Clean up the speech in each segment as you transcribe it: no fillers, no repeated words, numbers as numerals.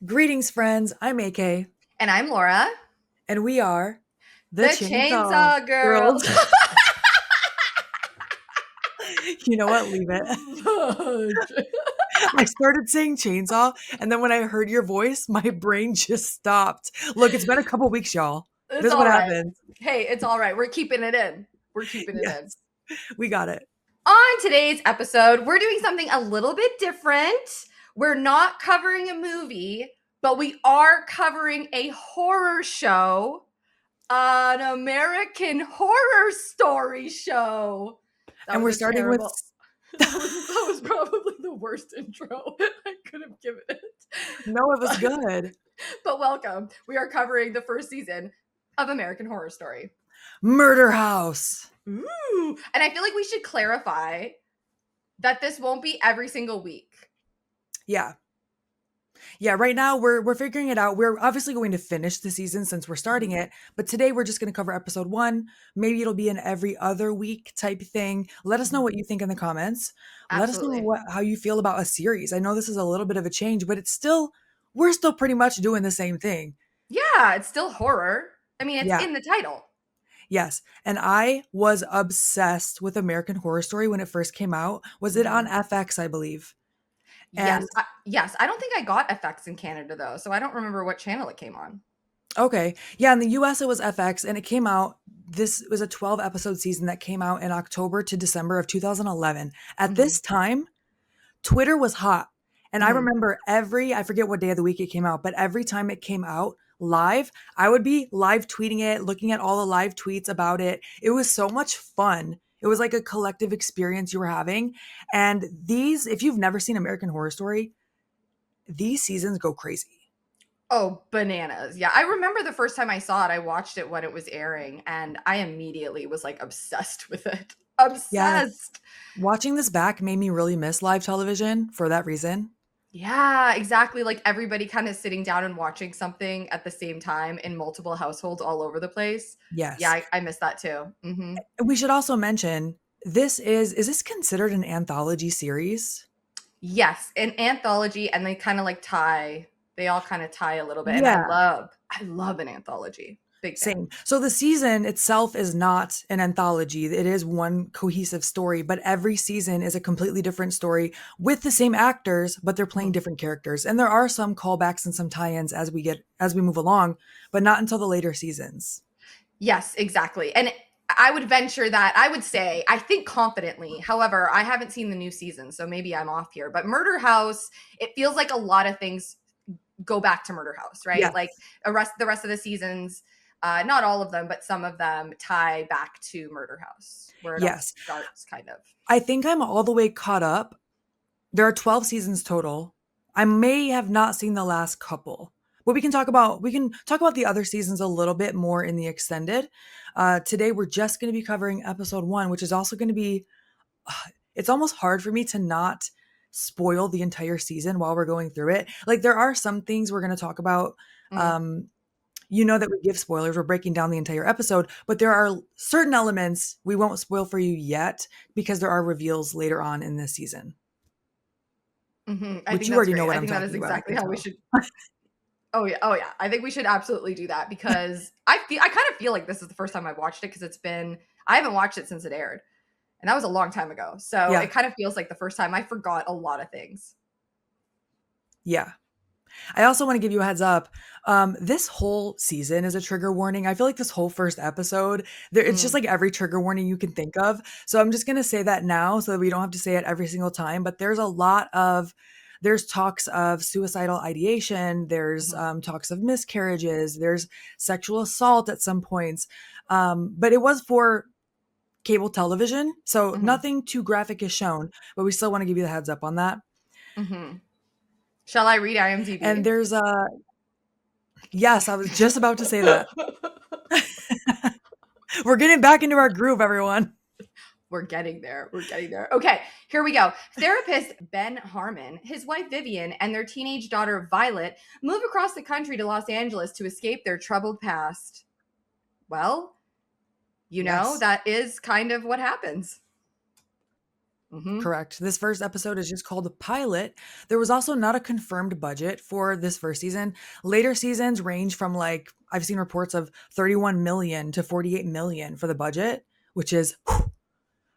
Greetings, friends. I'm AK, And I'm Laura, and we are the the Chainsaw Chainsaw Girls. Girls. You know what? Leave it. I started saying chainsaw, and then when I heard your voice, my brain just stopped. Look, it's been a couple weeks, y'all. It's This is what all right. happens. Hey, it's all right. We're keeping it in. We're keeping it in. Yes, we got it. On today's episode, we're doing something a little bit different. We're not covering a movie, but we are covering a horror show, an American Horror Story show. That And was we're a starting with. terrible. That was probably the worst intro I could have given it. No, it was good. But welcome. We are covering the first season of American Horror Story. Murder House. Ooh. And I feel like we should clarify that this won't be every single week. Yeah. Yeah, right now we're figuring it out. We're obviously going to finish the season since we're starting it, but today we're just going to cover episode 1. Maybe it'll be an every other week type thing. Let us know what you think in the comments. Let us know Absolutely. how you feel about a series. I know this is a little bit of a change, but we're still pretty much doing the same thing. Yeah, it's still horror. I mean, it's Yeah. in the title. Yes. And I was obsessed with American Horror Story when it first came out. Was it on FX, I believe? And Yes. I don't think I got FX in Canada though, so I don't remember what channel it came on. okay. Yeah, in the US it was FX and it came out this was a 12 episode season that came out in October to December of 2011. At this time, Twitter was hot. And I remember I forget what day of the week it came out, but every time it came out live, I would be live tweeting it, looking at all the live tweets about it. It was so much fun. It was like a collective experience you were having. And if you've never seen American Horror Story, these seasons go crazy. Oh, bananas. Yeah, I remember the first time I saw it, I watched it when it was airing, and I immediately was like obsessed with it. Yes. Obsessed. Watching this back made me really miss live television for that reason. Yeah, exactly. Like everybody kind of sitting down and watching something at the same time in multiple households all over the place. Yeah, Yes. I miss that too. We should also mention is this considered an anthology series? Yes, an anthology, and they kind of like tie. They all kind of tie a little bit, and Yeah. I love an anthology. Big fan. Same. So the season itself is not an anthology. It is one cohesive story, but every season is a completely different story with the same actors, but they're playing different characters. And there are some callbacks and some tie-ins as we move along, but not until the later seasons. Yes, exactly. And I would venture that I would say, I think confidently. However, I haven't seen the new season, so maybe I'm off here. But Murder House, it feels like a lot of things go back to Murder House, right? Yes. Like the rest of the seasons, not all of them, but some of them tie back to Murder House, where it all starts, kind of. I think I'm all the way caught up. There are 12 seasons total. I may have not seen the last couple, but we can talk about the other seasons a little bit more in the extended. Today we're just going to be covering episode 1, which is also going to be. It's almost hard for me to not spoil the entire season while we're going through it. Like there are some things we're going to talk about. That we give spoilers. We're breaking down the entire episode, but there are certain elements we won't spoil for you yet because there are reveals later on in this season. I Which think you that's already great. know what I I'm think that talking is about. exactly how we should. Oh yeah. I think we should absolutely do that because I kind of feel like this is the first time I've watched it because I haven't watched it since it aired, and that was a long time ago. So It kind of feels like the first time I forgot a lot of things. Yeah. I also want to give you a heads up. This whole season is a trigger warning. I feel like this whole first episode, it's just like every trigger warning you can think of. So I'm just going to say that now so that we don't have to say it every single time. But there's talks of suicidal ideation. There's talks of miscarriages. There's sexual assault at some points. But it was for cable television. So nothing too graphic is shown, but we still want to give you the heads up on that. Shall I read IMDb? And there's yes, I was just about to say that. We're getting back into our groove, everyone. We're getting there. Okay, here we go. Therapist Ben Harmon, his wife Vivien, and their teenage daughter Violet move across the country to Los Angeles to escape their troubled past. Well, that is kind of what happens. Mm-hmm. Correct. This first episode is just called the pilot. There was also not a confirmed budget for this first season. Later seasons range from like, I've seen reports of 31 million to 48 million for the budget, which is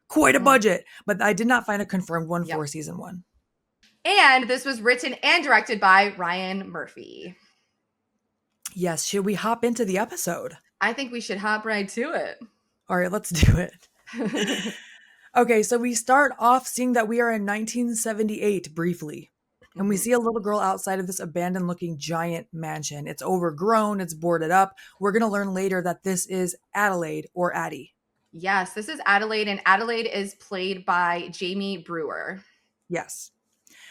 quite a Mm. budget. But I did not find a confirmed one Yep. for season 1. And this was written and directed by Ryan Murphy. Yes. Should we hop into the episode? I think we should hop right to it. All right, let's do it. Okay, so we start off seeing that we are in 1978 briefly. And we see a little girl outside of this abandoned looking giant mansion. It's overgrown, it's boarded up. We're going to learn later that this is Adelaide or Addie. Yes, this is Adelaide, and Adelaide is played by Jamie Brewer. Yes.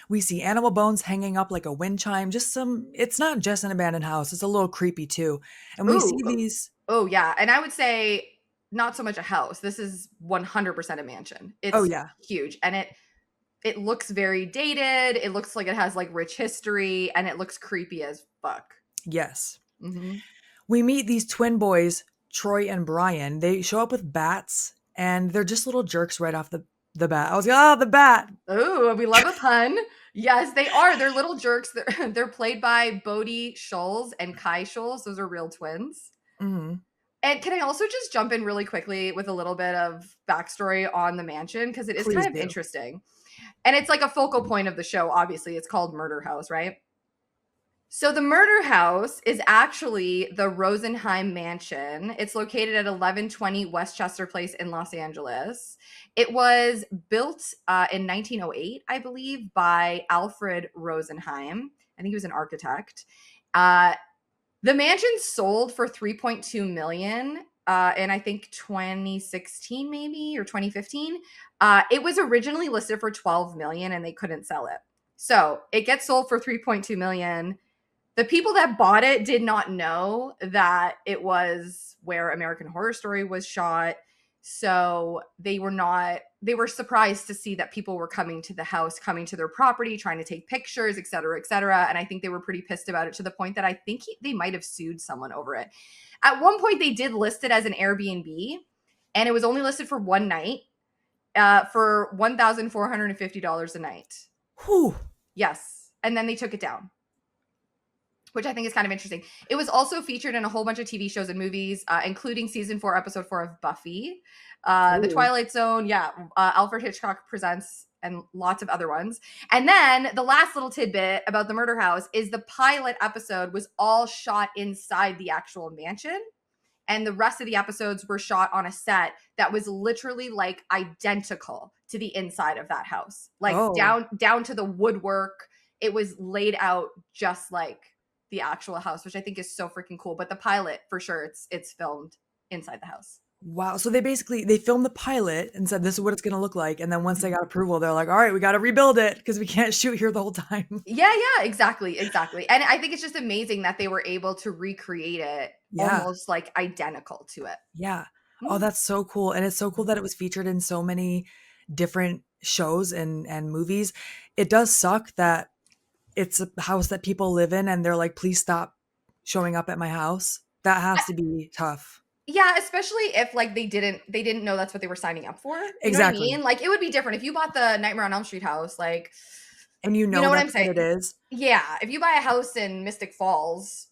We see animal bones hanging up like a wind chime. It's not just an abandoned house. It's a little creepy too. And we see these. Oh, yeah. And I would say not so much a house. This is 100% a mansion. It's huge. And it looks very dated. It looks like it has like rich history, and it looks creepy as fuck. Yes. Mm-hmm. We meet these twin boys, Troy and Brian. They show up with bats, and they're just little jerks right off the bat. I was like, the bat. Oh, we love a pun. Yes, they are. They're little jerks. They're played by Bodie Scholes and Kai Scholes. Those are real twins. Mm-hmm. And can I also just jump in really quickly with a little bit of backstory on the mansion? Because it is Please kind of do. interesting. And it's like a focal point of the show, obviously. It's called Murder House, right? So the Murder House is actually the Rosenheim Mansion. It's located at 1120 Westchester Place in Los Angeles. It was built in 1908, I believe, by Alfred Rosenheim. I think he was an architect. The mansion sold for $3.2 million in I think 2016 maybe or 2015. It was originally listed for $12 million and they couldn't sell it. So it gets sold for $3.2 million. The people that bought it did not know that it was where American Horror Story was shot. So they were surprised to see that people were coming to the house, coming to their property, trying to take pictures, et cetera, et cetera. And I think they were pretty pissed about it to the point that I think they might have sued someone over it. At one point, they did list it as an Airbnb, and it was only listed for one night for $1,450 a night. Whew. Yes. And then they took it down, which I think is kind of interesting. It was also featured in a whole bunch of TV shows and movies, including season 4, episode 4 of Buffy, The Twilight Zone, Alfred Hitchcock Presents, and lots of other ones. And then the last little tidbit about the Murder House is the pilot episode was all shot inside the actual mansion. And the rest of the episodes were shot on a set that was literally like identical to the inside of that house. Like down to the woodwork. It was laid out just like the actual house, which I think is so freaking cool. But the pilot, for sure, it's filmed inside the house. Wow. So they filmed the pilot and said, this is what it's going to look like. And then once they got approval, they're like, all right, we got to rebuild it because we can't shoot here the whole time. Yeah, exactly. And I think it's just amazing that they were able to recreate it almost like identical to it. Yeah. Oh, that's so cool. And it's so cool that it was featured in so many different shows and movies. It does suck that it's a house that people live in and they're like, please stop showing up at my house. That has to be tough. Yeah, especially if like they didn't know that's what they were signing up for. You exactly. know what I mean? Like it would be different if you bought the Nightmare on Elm Street house, like, and you know what I'm saying. It is. Yeah, if you buy a house in Mystic Falls,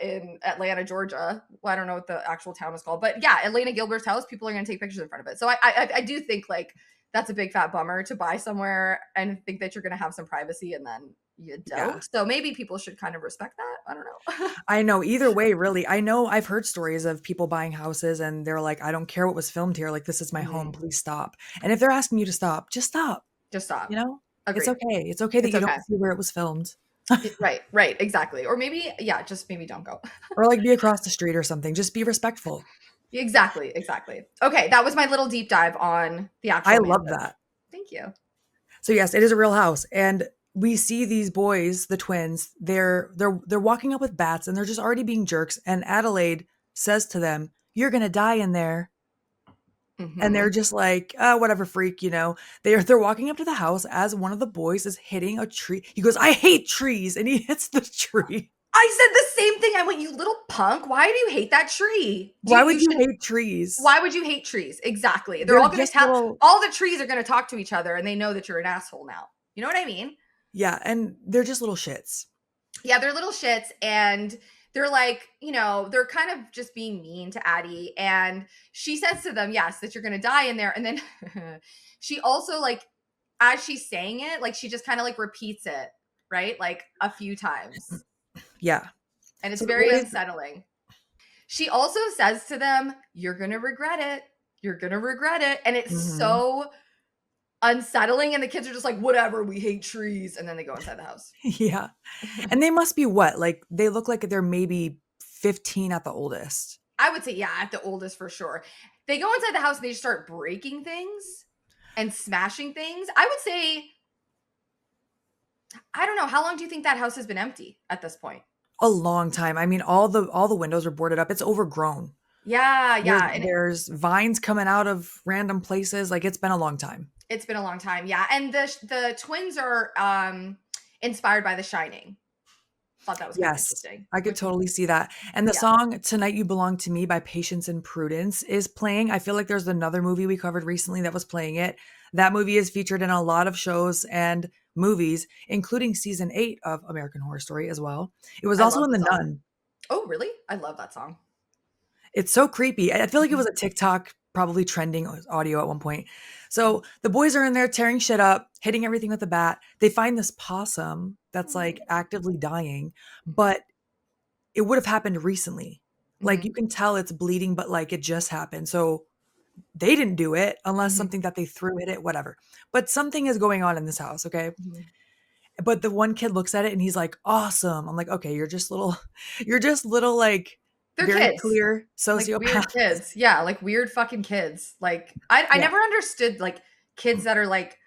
in Atlanta, Georgia, well, I don't know what the actual town is called, but yeah, Elena Gilbert's house, people are going to take pictures in front of it. So I do think like that's a big fat bummer to buy somewhere and think that you're going to have some privacy and then you don't. Yeah. So maybe people should kind of respect that. I don't know. I know. Either way, really. I know I've heard stories of people buying houses and they're like, I don't care what was filmed here. Like, this is my home. Please stop. And if they're asking you to stop, just stop. Just stop. You know? Agreed. It's okay. It's okay that you don't see where it was filmed. Right. Exactly. Or maybe, just maybe don't go. Or like be across the street or something. Just be respectful. Exactly. Okay. That was my little deep dive on the actual. I love that. Thank you. So yes, it is a real house. And we see these boys, the twins, they're walking up with bats and they're just already being jerks. And Adelaide says to them, "You're going to die in there." Mm-hmm. And they're just like, whatever, freak, you know. They're walking up to the house as one of the boys is hitting a tree. He goes, "I hate trees." And he hits the tree. I said the same thing. I went, you little punk. Why do you hate that tree? Why would You you should. hate trees? Why would you hate trees? Exactly. They're They're all going to just tell. little, All the trees are going to talk to each other, and they know that you're an asshole now. You know what I mean? yeah, and they're just little shits. Yeah, they're little shits, and they're like, they're kind of just being mean to Addie. And she says to them, yes, that you're going to die in there. And then she also, like, as she's saying it, like, she just kind of like repeats it, right? Like a few times. Yeah. And it's So the very boys, unsettling. She also says to them, you're going to regret it. You're going to regret it. And it's mhm. so unsettling. And the kids are just like, whatever, we hate trees. And then they go inside the house. Yeah. And they must be what? Like they look like they're maybe 15 at the oldest. I would say, yeah, at the oldest for sure. They go inside the house and they just start breaking things and smashing things. I would say, I don't know, how long do you think that house has been empty at this point? A long time. I mean, all the windows are boarded up. It's overgrown. Yeah, There's yeah. And there's vines coming out of random places. Like it's been a long time. it's been a long time. Yeah. And the twins are inspired by The Shining. Thought that was kind of Yes, interesting. I could Which, totally see that. And the yeah. song "Tonight You Belong to Me" by Patience and Prudence is playing. I feel like there's another movie we covered recently that was playing it. That movie is featured in a lot of shows and movies, including season 8 of American Horror Story as well. It was I also love in the The song. Nun. Oh, really? I love that song. It's so creepy. I feel like it Mhm. was a TikTok probably trending audio at one point. So the boys are in there tearing shit up, hitting everything with a bat. They find this possum that's like actively dying, but it would have happened recently. Like Mhm. you can tell it's bleeding, but like it just happened. So they didn't do it unless Mhm. something that they threw at it, whatever. But something is going on in this house, okay? Mhm. But the one kid looks at it and he's like, awesome. I'm like, okay, you're just little, like They're very kids. clear Like weird sociopaths. kids. Yeah, like weird fucking kids. Like I Yeah. never understood like kids that are like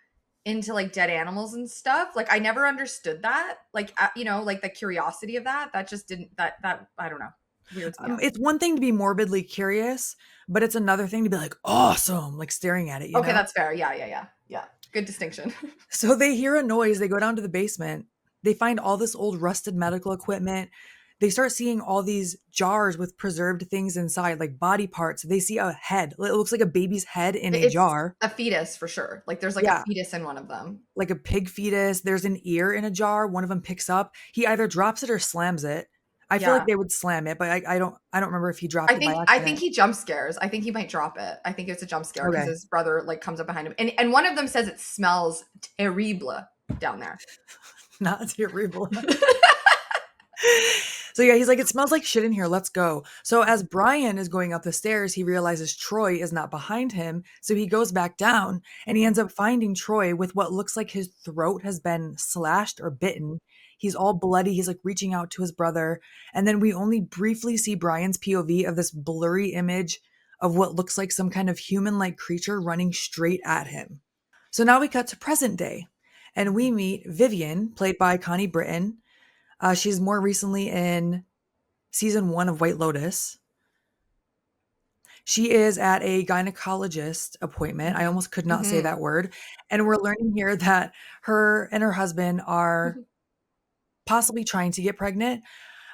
into like dead animals and stuff. Like I never understood that. Like like the curiosity of that. That just didn't that I don't know. Weirds me out. It's one thing to be morbidly curious, but it's another thing to be like, awesome, like staring at it, you Okay, know? that's fair. Yeah, yeah, yeah. Yeah. Good distinction. So they hear a noise, they go down to the basement, they find all this old rusted medical equipment. They start seeing all these jars with preserved things inside, like body parts. They see a head. It looks like a baby's head in a It's jar. a fetus for sure. Like there's like a Yeah, fetus in one of them. like a pig fetus. There's an ear in a jar. One of them picks up. He either drops it or slams it. I feel like Yeah. they would slam it, but I don't remember if he dropped it by I think accident. he jump scares. I think he might drop it. I think it's a jump scare because Okay. his brother like comes up behind him. And one of them says it smells terrible down there. Not terrible. So yeah, he's like, it smells like shit in here. Let's go. So as Brian is going up the stairs, he realizes Troy is not behind him. So he goes back down and he ends up finding Troy with what looks like his throat has been slashed or bitten. He's all bloody. He's like reaching out to his brother. And then we only briefly see Brian's POV of this blurry image of what looks like some kind of human like creature running straight at him. So now we cut to present day and we meet Vivien, played by Connie Britton. She's more recently in season 1 of White Lotus. She is at a gynecologist appointment. I Mhm. almost could not say Mhm. that word. And we're learning here that her and her husband are Mhm. possibly trying to get pregnant.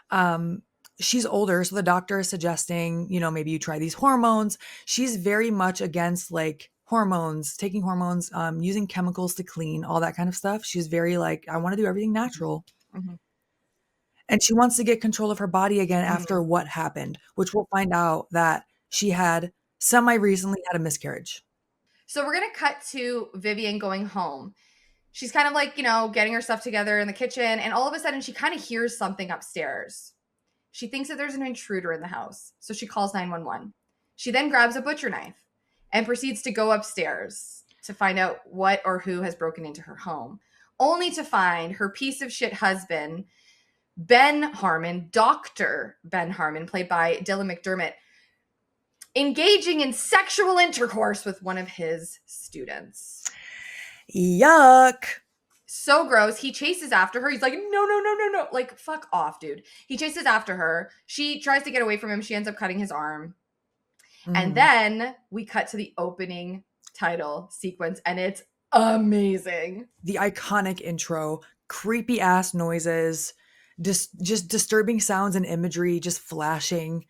Um, she's older, so the doctor is suggesting, maybe you try these hormones. She's very much against like hormones, taking hormones, using chemicals to clean, all that kind of stuff. She's very like, I want to do everything natural. Mhm. And she wants to get control of her body again after Mhm. what happened, which we'll find out that she had semi recently had a miscarriage. So we're gonna cut to Vivien going home. She's kind of like, getting her stuff together in the kitchen, and all of a sudden she kind of hears something upstairs. She thinks that there's an intruder in the house, so she calls 911. She then grabs a butcher knife and proceeds to go upstairs to find out what or who has broken into her home, only to find her piece of shit husband, Ben Harmon, Dr. Ben Harmon, played by Dylan McDermott, engaging in sexual intercourse with one of his students. Yuck. So gross. He chases after her. He's like, no, no, no, no, no. Like, fuck off, dude. He chases after her. She tries to get away from him. She ends up cutting his arm. And Mhm. then we cut to the opening title sequence, and it's amazing. The iconic intro, creepy ass noises, just disturbing sounds and imagery just flashing.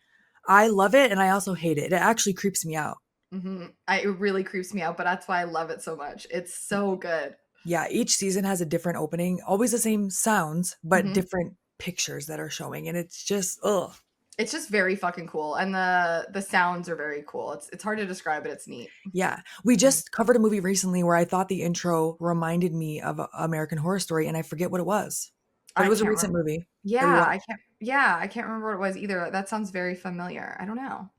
I love it, and I also hate it. It actually creeps me out. It really creeps me out, but that's why I love it so much. It's so good. Yeah, each season has a different opening, always the same sounds, but hmm different pictures that are showing, and it's just ugh. It's just very fucking cool, and the sounds are very cool. It's hard to describe, but it's neat. Yeah, we Mhm. just covered a movie recently where I thought the intro reminded me of American Horror Story, and I forget what it was, but it I was a can't recent remember. movie that we Yeah, watched. I can't. Yeah, I can't remember what it was either. That sounds very familiar. I don't know.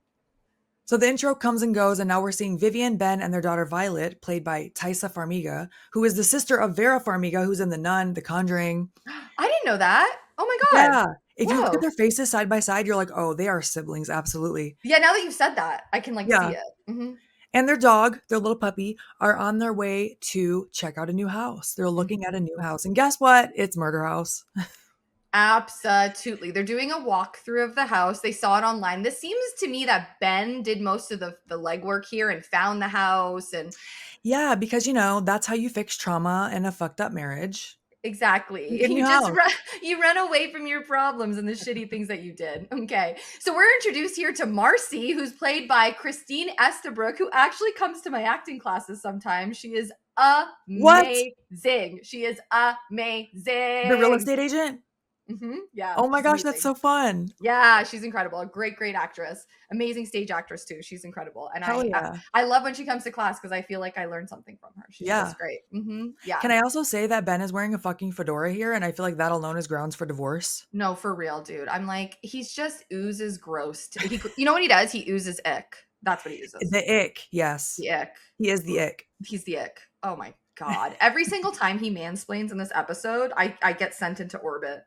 So the intro comes and goes, and now we're seeing Vivien, Ben, and their daughter Violet, played by Taissa Farmiga, who is the sister of Vera Farmiga, who's in The Nun, The Conjuring. I didn't know that. Oh my god. Yeah, if you look at Whoa. their faces side by side, you're like, oh, they are siblings, absolutely. Yeah, now that you've said that, I can like Yeah, see it. and their dog, their little puppy, are on their way to check out a new house. They're looking at a Mhm. new house, and guess what? It's Murder House. Absolutely. They're doing a walkthrough of the house. They saw it online. This seems to me that Ben did most of the legwork here and found the house and Yeah, because that's how you fix trauma in a fucked up marriage. You exactly. get a new house. You run away from your problems and the shitty things that you did. Okay. So we're introduced here to Marcy, who's played by Christine Estabrook, who actually comes to my acting classes sometimes. She is What? amazing. She is The real amazing. estate agent? Yeah, Oh my she's gosh, that's amazing. so fun. Yeah, she's incredible. A great, great actress. Amazing stage actress too. She's incredible, and Hell yeah. I love when she comes to class because I feel like I learned something from her. She's Yeah. just great. Yeah. Can I also say that Ben is wearing a fucking fedora here, and I feel like that alone is grounds for divorce? No, for real, dude. I'm like, he's just oozes gross. You know what he does? He oozes ick. That's what he oozes. The ick, yes. The ick. He is the ick. He's the ick. Oh my god. Every single time he mansplains in this episode, I get sent into orbit.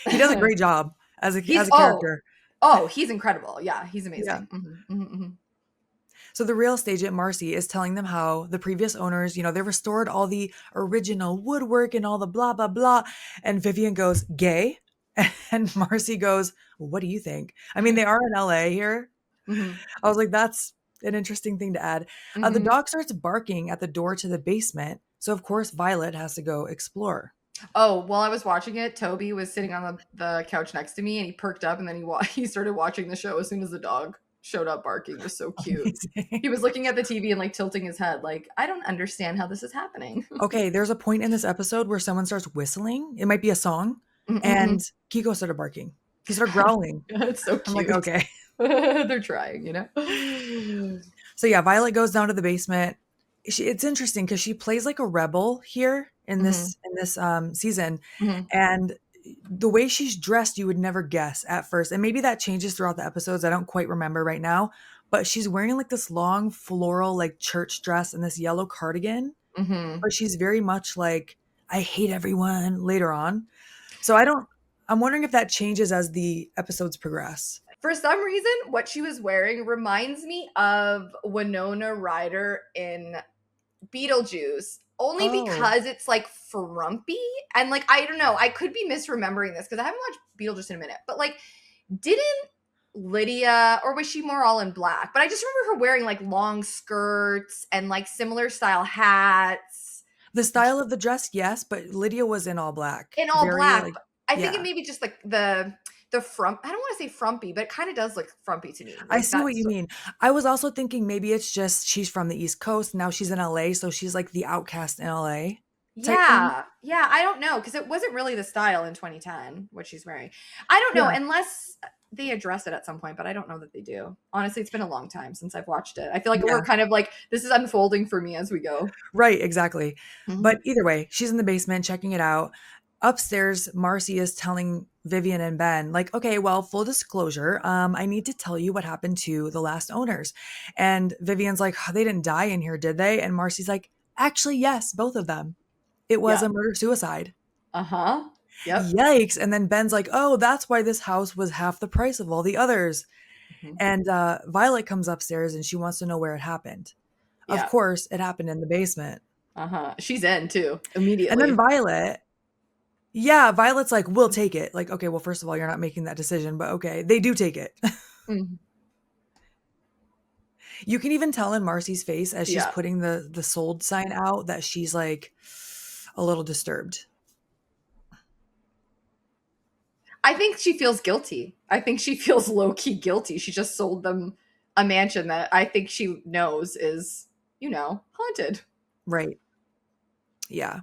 He does a great job as a He's character. he's incredible. Yeah, he's Yeah. amazing. Mm-hmm. So the real estate agent, Marcy, is telling them how the previous owners, they restored all the original woodwork and all the blah, blah, blah. And Vivien goes, gay? And Marcy goes, well, what do you think? I mean, they are in LA here. Mm-hmm. I was like, that's an interesting thing to add. The Mm-hmm. dog starts barking at the door to the basement. So, of course, Violet has to go explore. Oh, while I was watching it, Toby was sitting on the couch next to me and he perked up and then he started watching the show as soon as the dog showed up barking. It was so cute. Amazing. He was looking at the TV and like tilting his head like, I don't understand how this is happening. Okay, there's a point in this episode where someone starts whistling. It might be a song. Mm-mm-mm. And Kiko started barking. He started growling. It's so I'm like, cute. okay. They're trying, you know? So yeah, Violet goes down to the basement. It's interesting because she plays like a rebel here in Mhm, this season, mhm, and the way she's dressed, you would never guess at first, and maybe that changes throughout the episodes. I don't quite remember right now, but she's wearing like this long floral like church dress and this yellow cardigan, mhm. but she's very much like I hate everyone later on. So I don't. I'm wondering if that changes as the episodes progress. For some reason, what she was wearing reminds me of Winona Ryder in Beetlejuice, only Oh, because it's like frumpy and like I don't know, I could be misremembering this because I haven't watched Beetlejuice in a minute, but like didn't Lydia or was she more all in black? But I just remember her wearing like long skirts and like similar style hats the style of the dress, yes, but Lydia was in all black. in all Very black. like, But I think it yeah. may be just like the frump. I don't want to say frumpy, but it kind of does look frumpy to me. I Like see what you that's mean. I was also thinking maybe it's just she's from the East Coast, now she's in LA, so she's like the outcast in LA type thing. yeah, yeah, I don't know because it wasn't really the style in 2010 what she's wearing. I don't know Yeah, unless they address it at some point, but I don't know that they do. Honestly, it's been a long time since I've watched it. I feel like yeah, we're kind of like this is unfolding for me as we go. right, exactly. Mhm. But either way, she's in the basement checking it out. Upstairs, Marcy is telling Vivien and Ben, like, okay, well, full disclosure, I need to tell you what happened to the last owners. And Vivian's like, "Oh, they didn't die in here, did they?" And Marcy's like, actually, yes, both of them. It was Yeah. a murder suicide. Uh-huh. Yep. Yikes. And then Ben's like, oh, that's why this house was half the price of all the others. Mhm. And Violet comes upstairs and she wants to know where it happened. Of Yeah. course, it happened in the basement. Uh-huh. She's in too And then immediately. Violet's like, we'll take it. Like, okay, well, first of all, you're not making that decision, but okay, they do take it. Mhm. You can even tell in Marcy's face as she's Yeah. putting the sold sign out that she's like a little disturbed. I think she feels guilty. I think she feels low-key guilty. She just sold them a mansion that I think she knows is, haunted. Right. Yeah.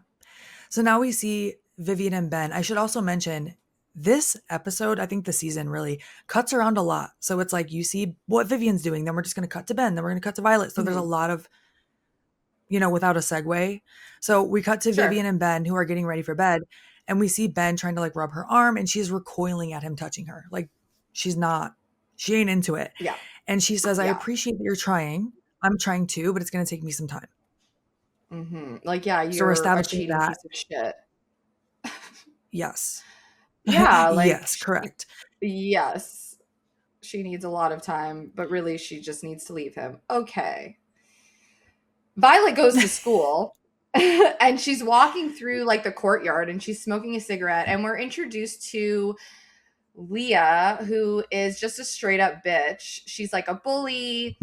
So now we see Vivien and Ben. I should also mention this episode, I think the season really cuts around a lot. So it's like you see what Vivien's doing, then we're just going to cut to Ben, then we're going to cut to Violet. So there's a Mhm. lot of, without a segue. So we cut to Sure. Vivien and Ben who are getting ready for bed, and we see Ben trying to like rub her arm, and she's recoiling at him touching her. Like she ain't into it. Yeah. And she says, I Yeah. appreciate that you're trying. I'm trying too, but it's going to take me some time. Like, yeah, So we're you're a establishing cheating that. piece of shit. Yes. Yeah, like, Yes, correct. yes, she needs a lot of time, but really she just needs to leave him. Okay. Violet goes to school and she's walking through like the courtyard and she's smoking a cigarette, and we're introduced to Leah, who is just a straight up bitch. She's like a bully.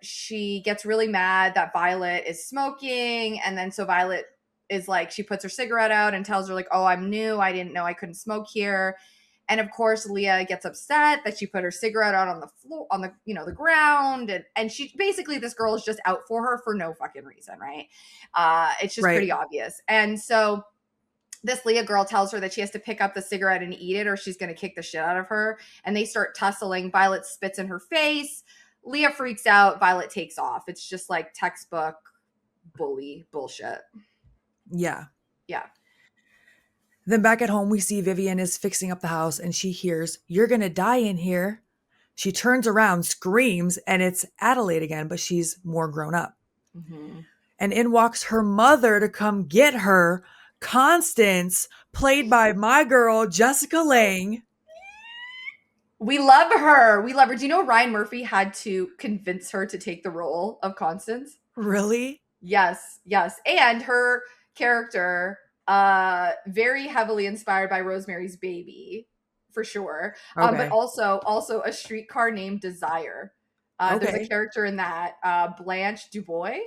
She gets really mad that Violet is smoking, and then so Violet is like, she puts her cigarette out and tells her like, "Oh, I'm new. I didn't know I couldn't smoke here." And of course, Leah gets upset that she put her cigarette out on the floor, on the the ground, and she basically, this girl is just out for her for no fucking reason, right? It's just Right. pretty obvious, and so this Leah girl tells her that she has to pick up the cigarette and eat it or she's going to kick the shit out of her. And they start tussling. Violet spits in her face. Leah freaks out. Violet takes off. It's just like textbook bully bullshit. Yeah. Yeah. Then back at home, we see Vivien is fixing up the house and she hears, "You're going to die in here." She turns around, screams, and it's Adelaide again, but she's more grown up. Mm-hmm. And in walks her mother to come get her, Constance, played by my girl, Jessica Lange. We love her. We love her. Do you know Ryan Murphy had to convince her to take the role of Constance? Really? Yes, yes. And her character, very heavily inspired by Rosemary's Baby, for sure. But Okay. also A Streetcar Named Desire. There's a Okay. character in that, Blanche Dubois,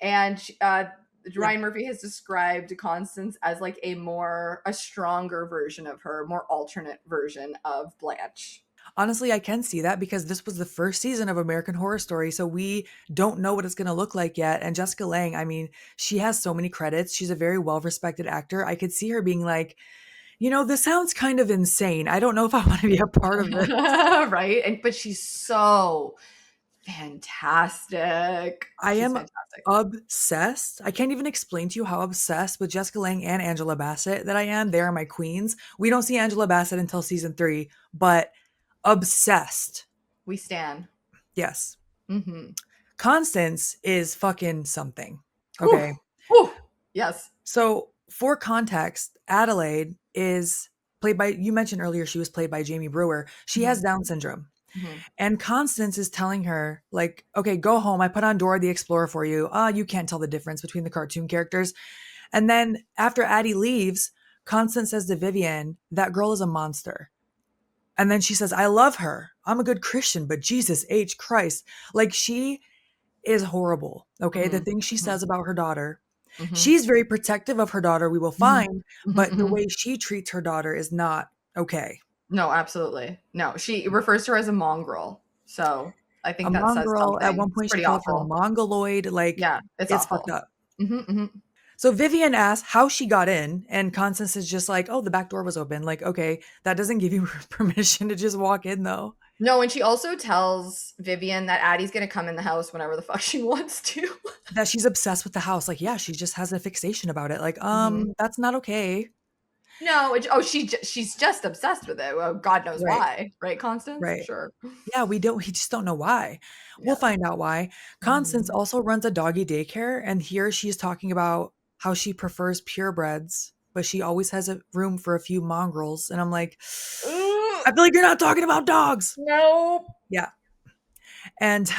and Yeah. Ryan Murphy has described Constance as like a stronger version of her, more alternate version of Blanche. Honestly, I can see that because this was the first season of American Horror Story, so we don't know what it's going to look like yet. And Jessica Lange, I mean, she has so many credits. She's a very well-respected actor. I could see her being like, this sounds kind of insane. I don't know if I want to be a part of this. Right? But she's so fantastic. I She's am fantastic. obsessed. I can't even explain to you how obsessed with Jessica Lange and Angela Bassett that I am. They are my queens. We don't see Angela Bassett until season 3, but obsessed. We stan. Yes. Mm-hmm. Constance is fucking something. Whew. Okay. Whew. Yes. So, for context, Adelaide is played by, you mentioned earlier, she was played by Jamie Brewer. She has Mm-hmm. Down syndrome. Mm-hmm. And Constance is telling her, like, okay, go home. I put on Dora the Explorer for you. You can't tell the difference between the cartoon characters. And then after Addie leaves, Constance says to Vivien, that girl is a monster. And then she says, I love her. I'm a good Christian, but Jesus H. Christ. Like, she is horrible. Okay. The Mm-hmm. things she says about her daughter. Mm-hmm. She's very protective of her daughter, we will find, Mm-hmm. but the Mm-hmm. way she treats her daughter is not okay. No, absolutely. No, she refers to her as a mongrel. So I A think that says mongrel, at something. one It's point she pretty called her a awful. mongoloid, like, Yeah, it's it's fucked awful. up. Mm-hmm, mm-hmm. So Vivien asks how she got in, and Constance is just like, oh, the back door was open. Like, okay, that doesn't give you permission to just walk in, though. No, and she also tells Vivien that Addie's gonna come in the house whenever the fuck she wants to. That she's obsessed with the house. Like, yeah, she just has a fixation about it. Like, Mm-hmm. that's not okay. No, she's just obsessed with it. Well, God knows Right, why, right, Constance? right. Sure. Yeah, we just don't know why. We'll Yeah. find out why. Constance Mhm. also runs a doggy daycare, and here she's talking about how she prefers purebreds, but she always has a room for a few mongrels. And I'm like, Ugh, I feel like you're not talking about dogs. nope. Yeah. And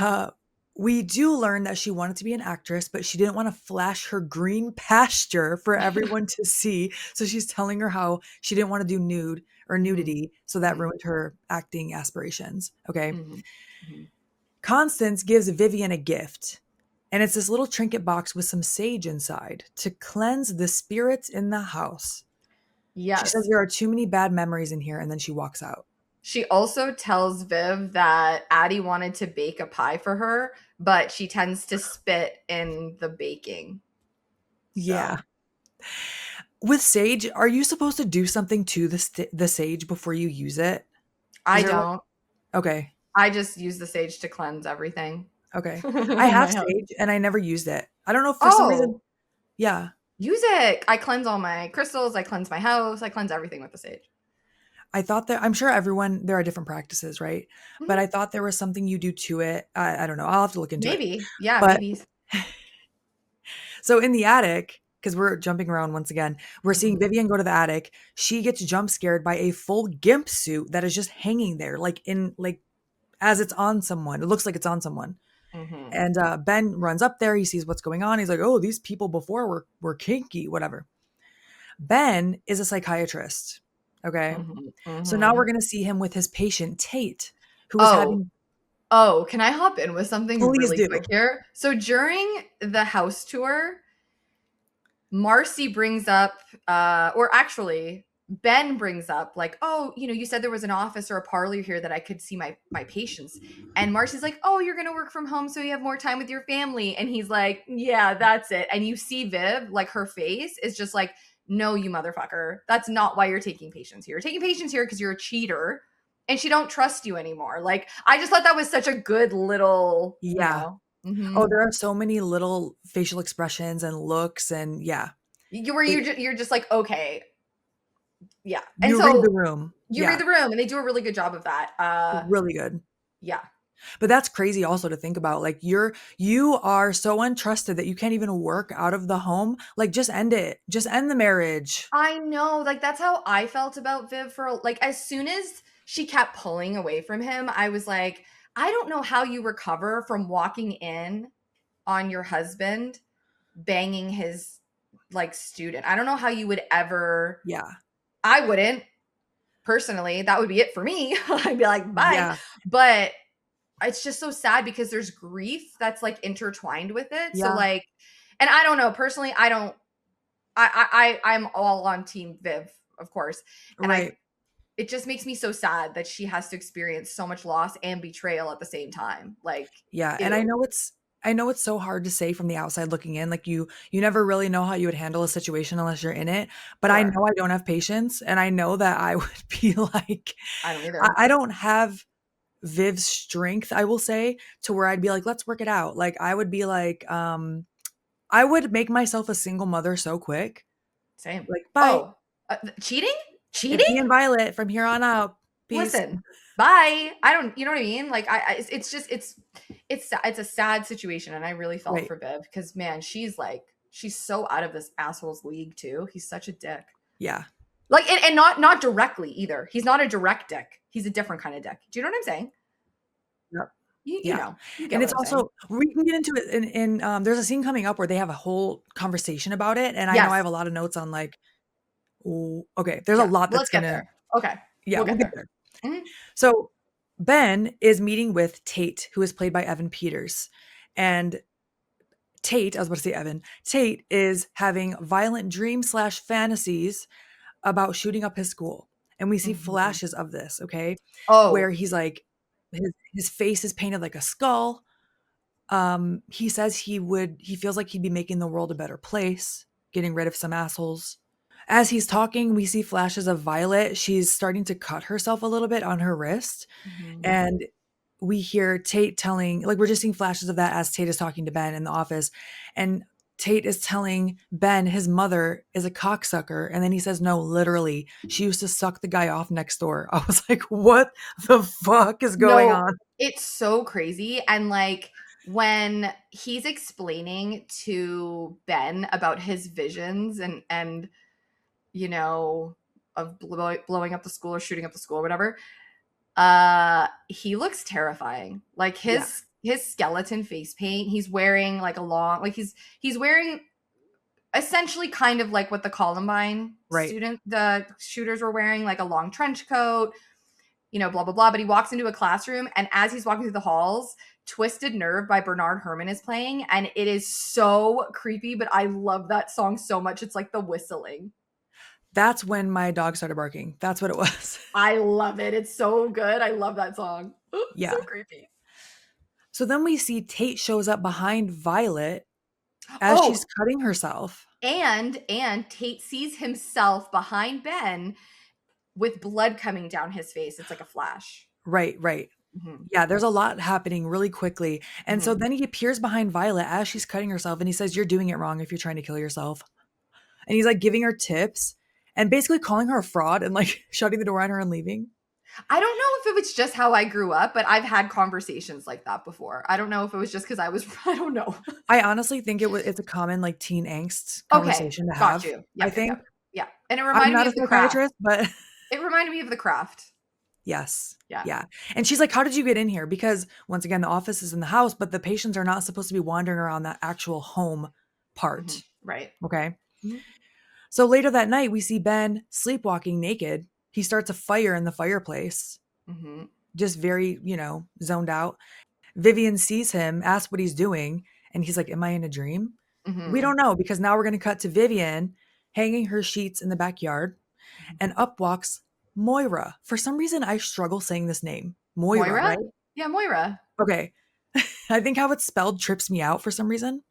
we do learn that she wanted to be an actress, but she didn't want to flash her green pasture for everyone to see. So she's telling her how she didn't want to do nude or Mhm, nudity. So that mhm, ruined her acting aspirations. Okay. mhm, mhm. Constance gives Vivien a gift, and it's this little trinket box with some sage inside to cleanse the spirits in the house. She says Yes. there are too many bad memories in here, and then she walks out. She also tells Viv that Addie wanted to bake a pie for her, but she tends to spit in the baking. Yeah. So With sage, are you supposed to do something to the sage before you use it? Is I there like don't. okay, I just use the sage to cleanse everything okay. I in have my house. sage and I never used it. I don't know if for some reason Oh, yeah. use it. I cleanse all my crystals. I cleanse my house. I cleanse everything with the sage. I thought that I'm sure everyone there are different practices, right? But Mhm. I thought there was something you do to it. I don't know. I'll have to look into it. Maybe. Yeah, But maybe. so in the attic, because we're jumping around once again, we're seeing Mhm. Vivien go to the attic. She gets jump scared by a full gimp suit that is just hanging there, like as it's on someone. It looks like it's on someone. Mhm. And Ben runs up there. He sees what's going on. He's like, "Oh, these people before were kinky, whatever." Ben is a psychiatrist. Okay, Mhm. so now we're Mhm. gonna see him with his patient Tate, who is Oh, having. oh, can I hop in with something Please really quick do. here? So during the house tour, Marcy brings up, or actually, Ben brings up, like, oh, you said there was an office or a parlor here that I could see my patients. And Marcy's like, oh, you're gonna work from home so you have more time with your family. And he's like, yeah, that's it. And you see Viv, like her face is just like, no, you motherfucker. That's not why you're taking patients here. You're taking patients here because you're a cheater and she don't trust you anymore. Like, I just thought that was such a good little, Yeah. Oh, mhm. there are so many little facial expressions and looks, and yeah, You where it, you're just like, okay, yeah. And you read the so room. you read Yeah, the room and they do a really good job of that. really good. Yeah. But that's crazy also to think about. Like you are so untrusted that you can't even work out of the home. Like just end it. Just end the marriage. I know, like that's how I felt about Viv for like as soon as she kept pulling away from him, I was like, I don't know how you recover from walking in on your husband banging his like student. I don't know how you would ever Yeah. I wouldn't personally. That would be it for me. I'd be like, bye. Yeah. But it's just so sad because there's grief that's like intertwined with it. So Yeah. like, and I don't know personally. I don't. I'm all on Team Viv, of course, and Right. it just makes me so sad that she has to experience so much loss and betrayal at the same time. Like, Yeah. And ew. I know it's so hard to say from the outside looking in. Like you never really know how you would handle a situation unless you're in it. But I Sure, know I don't have patience, and I know that I would be like, I don't either. I don't have Viv's strength, I will say, to where I'd be like, let's work it out. Like I would be like, I would make myself a single mother so quick. Same. Like, bye. Oh, cheating? It's Cheating? me and Violet from here on out. Peace. Listen, bye. I don't. You know what I mean? Like, it's just it's a sad situation, and I really felt Right. for Viv because man, she's so out of this asshole's league too. He's such a dick. Yeah. Like, and not directly either. He's not a direct dick. He's a different kind of dick. Do you know what I'm saying? Yep. You Yeah. know, you get And what it's I'm saying. also we can get into it there's a scene coming up where they have a whole conversation about it. And I know I Yes. have a lot of notes on like, ooh, okay, there's a Yeah. lot that's Let's get gonna there. Okay. yeah, We'll we'll get get there. there. Mhm. So Ben is meeting with Tate, who is played by Evan Peters. And Tate, I was about to say Evan, Tate is having violent dreams slash fantasies about shooting up his school. And we see Mhm. flashes of this, okay? Where Oh, he's like, his face is painted like a skull. He says he feels like he'd be making the world a better place, getting rid of some assholes. As he's talking, we see flashes of Violet. She's starting to cut herself a little bit on her wrist. mhm. And we hear Tate telling, like, we're just seeing flashes of that as Tate is talking to Ben in the office. And Tate is telling Ben his mother is a cocksucker. And then he says, no, literally, she used to suck the guy off next door. I was like, what the fuck is going No, on? it's so crazy. And like when he's explaining to Ben about his visions and you know of blowing up the school or shooting up the school or whatever, he looks terrifying. Like Yeah, his skeleton face paint, he's wearing like a long like he's wearing essentially kind of like what the Columbine right. the shooters were wearing, like a long trench coat, blah, blah, blah. But he walks into a classroom, and as he's walking through the halls, Twisted Nerve by Bernard Herrmann is playing, and it is so creepy, but I love that song so much. It's like the whistling. That's when my dog started barking. That's what it was. I love it. It's so good. I love that song. So Yeah. creepy. So then we see Tate shows up behind Violet as she's Oh, cutting herself. and Tate sees himself behind Ben with blood coming down his face. It's like a flash. Right, right. Mhm, Yeah, there's a lot happening really quickly. And so mhm. then he appears behind Violet as she's cutting herself and he says, "You're doing it wrong if you're trying to kill yourself." And he's like giving her tips and basically calling her a fraud and like shutting the door on her and leaving. I don't know if it was just how I grew up, but I've had conversations like that before. I don't know if it was just because I was, I don't know. I honestly think it's a common like teen angst Okay, conversation to got have. you. I Yep, yep, think yep. Yeah. And it I'm reminded me not a of The Craft. psychiatrist, but It reminded me of The Craft. yes. Yeah. Yeah. And she's like, "How did you get in here?" Because once again, the office is in the house, but the patients are not supposed to be wandering around that actual home part. Right. Okay. Mhm. So later that night, we see Ben sleepwalking naked. He starts a fire in the fireplace, Mhm. just very, zoned out. Vivien sees him, asks what he's doing, and he's like, "Am I in a dream?" We Mhm. don't know because now we're going to cut to Vivien hanging her sheets in the backyard, and up walks Moira. For some reason, I struggle saying this name. Moira, Moira? right? Yeah, Moira. Okay. I think how it's spelled trips me out for some reason.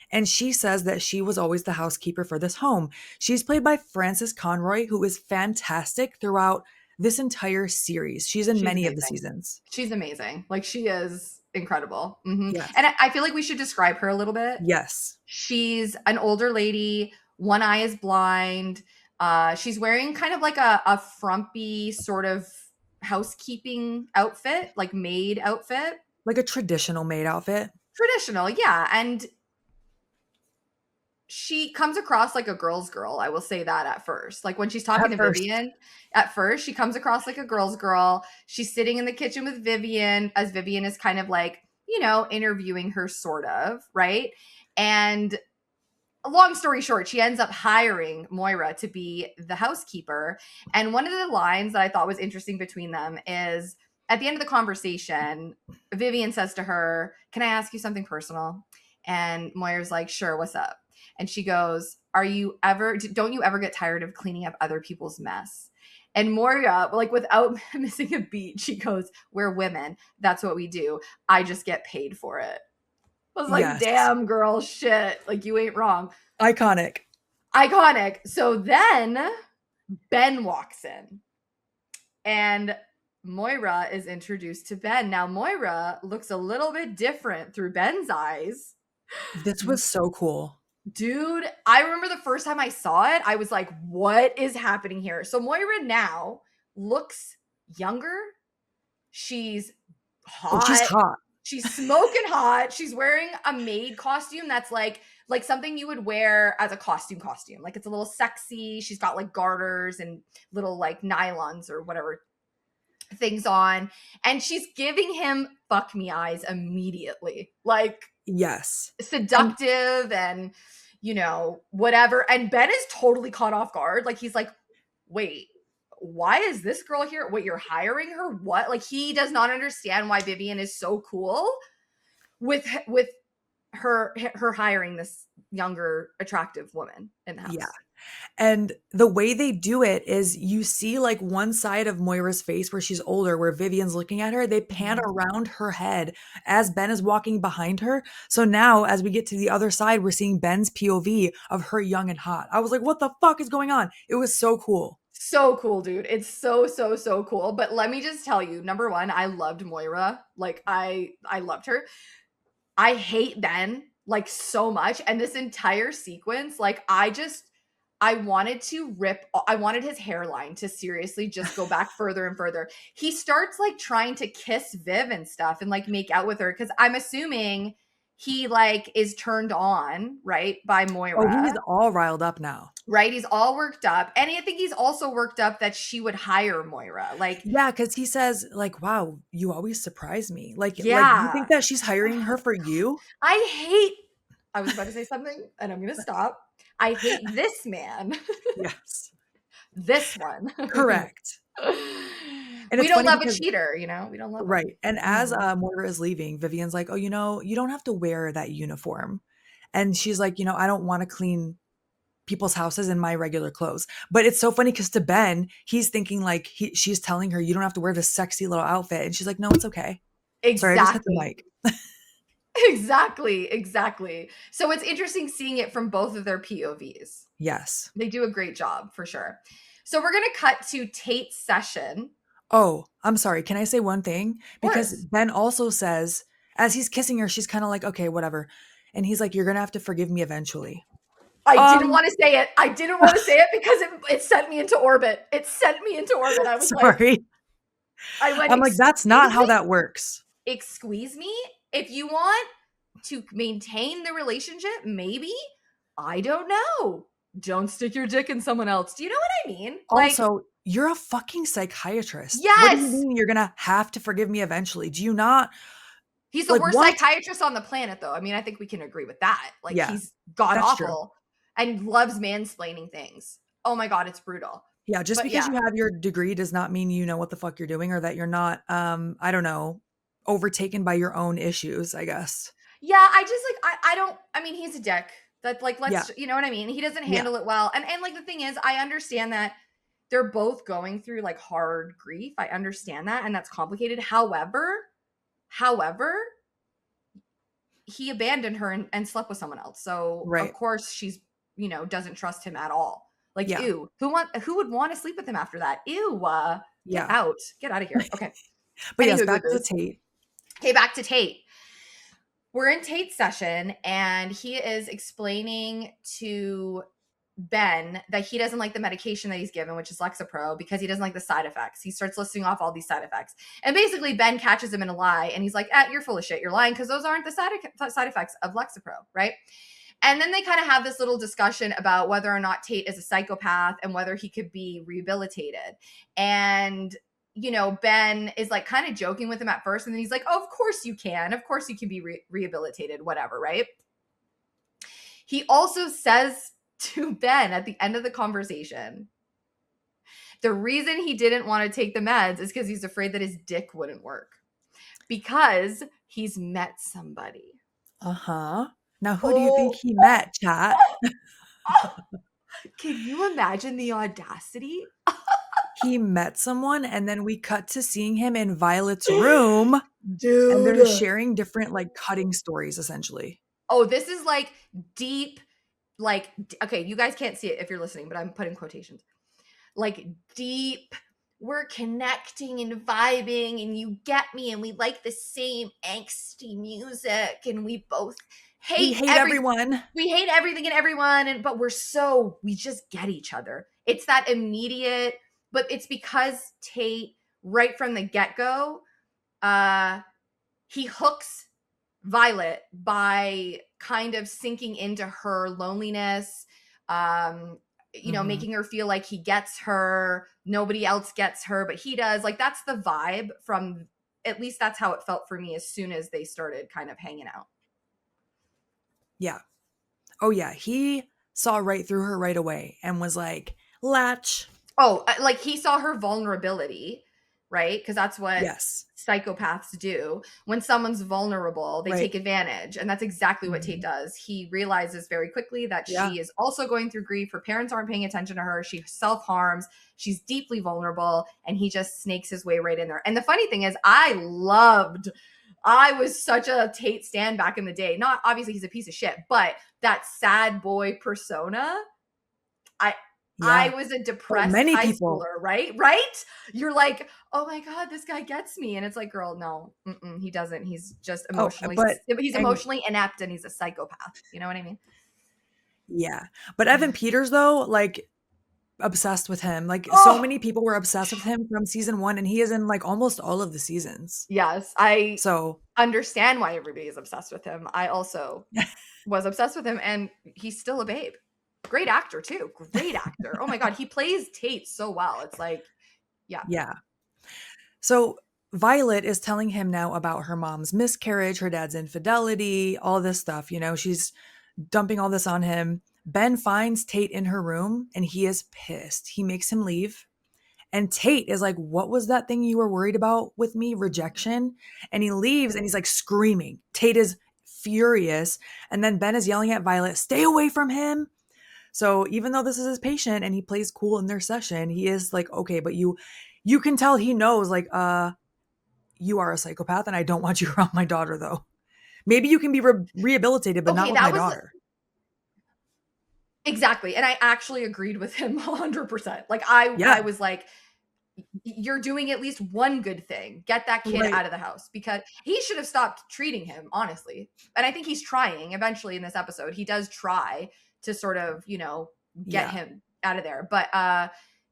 And she says that she was always the housekeeper for this home. She's played by Frances Conroy, who is fantastic throughout this entire series. She's in She's many of the amazing. seasons. She's amazing. Like she is incredible. And Yes. I feel like we should describe her a little bit. Yes. She's an older lady. One eye is blind. She's wearing kind of like a frumpy sort of housekeeping outfit, like maid outfit. Like a traditional maid outfit. Traditional, yeah. And she comes across like a girl's girl. I will say that at first. Like when she's talking At to first. Vivien, at first she comes across like a girl's girl. She's sitting in the kitchen with Vivien as Vivien is kind of like, interviewing her sort of, right? And long story short, she ends up hiring Moira to be the housekeeper. And one of the lines that I thought was interesting between them is at the end of the conversation, Vivien says to her, "Can I ask you something personal?" And Moira's like, "Sure, what's up?" And she goes, don't you ever get tired of cleaning up other people's mess? And Moira, like without missing a beat, she goes, "We're women. That's what we do. I just get paid for it." I was like, Yes. damn, girl, shit. Like, you ain't wrong. Iconic. Iconic. So then Ben walks in and Moira is introduced to Ben. Now, Moira looks a little bit different through Ben's eyes. This was so cool. Dude, I remember the first time I saw it, I was like, what is happening here? So Moira now looks younger. She's Oh, she's hot. hot. She's smoking hot. She's wearing a maid costume that's like something you would wear as a costume. Like it's a little sexy. She's got like garters and little like nylons or whatever things on. And she's giving him fuck me eyes immediately. Like Yes. And seductive and whatever. And Ben is totally caught off guard. Like he's like, "Wait, why is this girl here? Wait, you're hiring her? What?" Like he does not understand why Vivien is so cool with her hiring this younger attractive woman in the yeah. house. And the way they do it is you see like one side of Moira's face where she's older, where Vivian's looking at her. They pan around her head as Ben is walking behind her. So now, as we get to the other side, we're seeing Ben's POV of her young and hot. I was like, what the fuck is going on? It was so cool. So cool, dude. It's so, so, so cool. But let me just tell you, number one, I loved Moira. Like I loved her. I hate Ben like so much. And this entire sequence, like I wanted his hairline to seriously just go back further and further. He starts like trying to kiss Viv and stuff and like make out with her because I'm assuming he like is turned on, right, by Oh, Moira. he's all riled up now. Right? He's all worked up. And I think he's also worked up that she would hire Moira. Like, Yeah, because he says, like, wow, you always surprise me. Like you yeah. think that she's hiring her for you? I was about to say something and I'm going to stop. I hate this man. Yes. This one. Correct. And We it's don't funny love a because cheater, we don't love him. right. And as Mhm. Moira is leaving, Vivian's like, "Oh, you don't have to wear that uniform." And she's like, "I don't want to clean people's houses in my regular clothes. But it's so funny because to Ben, he's thinking like she's telling her, you don't have to wear this sexy little outfit. And she's like, no, it's okay. Sorry, I just hit the Exactly. mic. Exactly. So it's interesting seeing it from both of their POVs. Yes. They do a great job for sure. So we're going to cut to Tate's session. Oh, I'm sorry. Can I say one thing? Of Because course. Ben also says, as he's kissing her, she's kind of like, okay, whatever. And he's like, you're going to have to forgive me eventually. I didn't Um, want to say it. I didn't want to say it because it sent me into orbit. It sent me into orbit. I was like, sorry. I went, I'm like, that's not excuse how me? that works. Excuse me? If you want to maintain the relationship, maybe. I don't know. Don't stick your dick in someone else. Do you know what I mean? Like, Also, you're a fucking psychiatrist. What do you yes. mean you're going to have to forgive me eventually? Do you not? He's the Like, worst what? psychiatrist on the planet, though. I mean, I think we can agree with that. Like, Yeah, he's god that's true. awful and loves mansplaining things. Oh my God, it's brutal. Yeah, just But because yeah. you have your degree does not mean you know what the fuck you're doing or that you're not, I don't know, overtaken by your own issues, I guess. Yeah, I just like, I don't, I mean, he's a dick. That like, Yeah, let's, you know what I mean? He doesn't yeah, handle it well. And like, the thing is, I understand that they're both going through like hard grief. I understand that. And that's complicated. However, he abandoned her and slept with someone else. So of right. course she's, doesn't trust him at all. Like, Yeah, ew, who would want to sleep with him after that? Ew, yeah. get out of here. Okay. But yes, Anywho, back to boo-boos. Tate. Okay, back to Tate. We're in Tate's session and he is explaining to Ben that he doesn't like the medication that he's given, which is Lexapro, because he doesn't like the side effects. He starts listing off all these side effects. And basically, Ben catches him in a lie and he's like, you're full of shit. You're lying because those aren't the side effects of Lexapro, right? And then they kind of have this little discussion about whether or not Tate is a psychopath and whether he could be rehabilitated. And Ben is like kind of joking with him at first. And then he's like, oh, of course you can. Of course you can be rehabilitated, whatever, right? He also says to Ben at the end of the conversation, the reason he didn't want to take the meds is because he's afraid that his dick wouldn't work because he's met somebody. Uh-huh. Now, who do you think Oh, he met, chat? can you imagine the audacity? He met someone, and then we cut to seeing him in Violet's room, and they're Dude. sharing different, like, cutting stories, essentially. Oh, this is like deep, like, okay, you guys can't see it if you're listening, but I'm putting quotations. Like deep, we're connecting and vibing, and you get me, and we like the same angsty music, and we both We hate hate everyone. we hate everything and everyone, and but we just get each other. It's that immediate, but it's because Tate, right from the get-go, he hooks Violet by kind of sinking into her loneliness, making her feel like he gets her, nobody else gets her, but he does. Like, that's the vibe from, at least that's how it felt for me as soon as they started kind of hanging out. Yeah. Oh, yeah. He saw right through her right away and was like, latch. Oh, like he saw her vulnerability, right? Because that's what Yes. psychopaths do. When someone's vulnerable, they take advantage. And that's exactly what Tate does. He realizes very quickly that she is also going through grief. Her parents aren't paying attention to her. She self-harms. She's deeply vulnerable. And he just snakes his way right in there. And the funny thing is, I was such a Tate stan back in the day. Not obviously he's a piece of shit, but that sad boy persona, I was a depressed high schooler, right? You're like, oh my God, this guy gets me. And it's like, girl, no, he doesn't. He's just emotionally, emotionally inept and he's a psychopath. You know what I mean? Yeah. But Evan Peters, though, like, obsessed with him. Like, so many people were obsessed with him from season 1, and he is in, like, almost all of the seasons. Yes, I understand why everybody is obsessed with him. I also was obsessed with him, and he's still a babe. Great actor too. Great actor. Oh my God. He plays Tate so well. It's like, yeah. Yeah. So Violet is telling him now about her mom's miscarriage, her dad's infidelity, all this stuff. She's dumping all this on him. Ben finds Tate in her room and he is pissed. He makes him leave. And Tate is like, what was that thing you were worried about with me? Rejection? And he leaves and he's like screaming. Tate is furious. And then Ben is yelling at Violet, stay away from him. So even though this is his patient and he plays cool in their session, he is like, okay, but you can tell he knows like, you are a psychopath and I don't want you around my daughter though. Maybe you can be rehabilitated, but not Okay, with my that was daughter. exactly. And I actually agreed with him 100%. Like I Yeah. was like, you're doing at least one good thing. Get that kid Right. out of the house, because he should have stopped treating him, honestly. And I think he's trying eventually in this episode. He does try to sort of, get Yeah. him out of there. But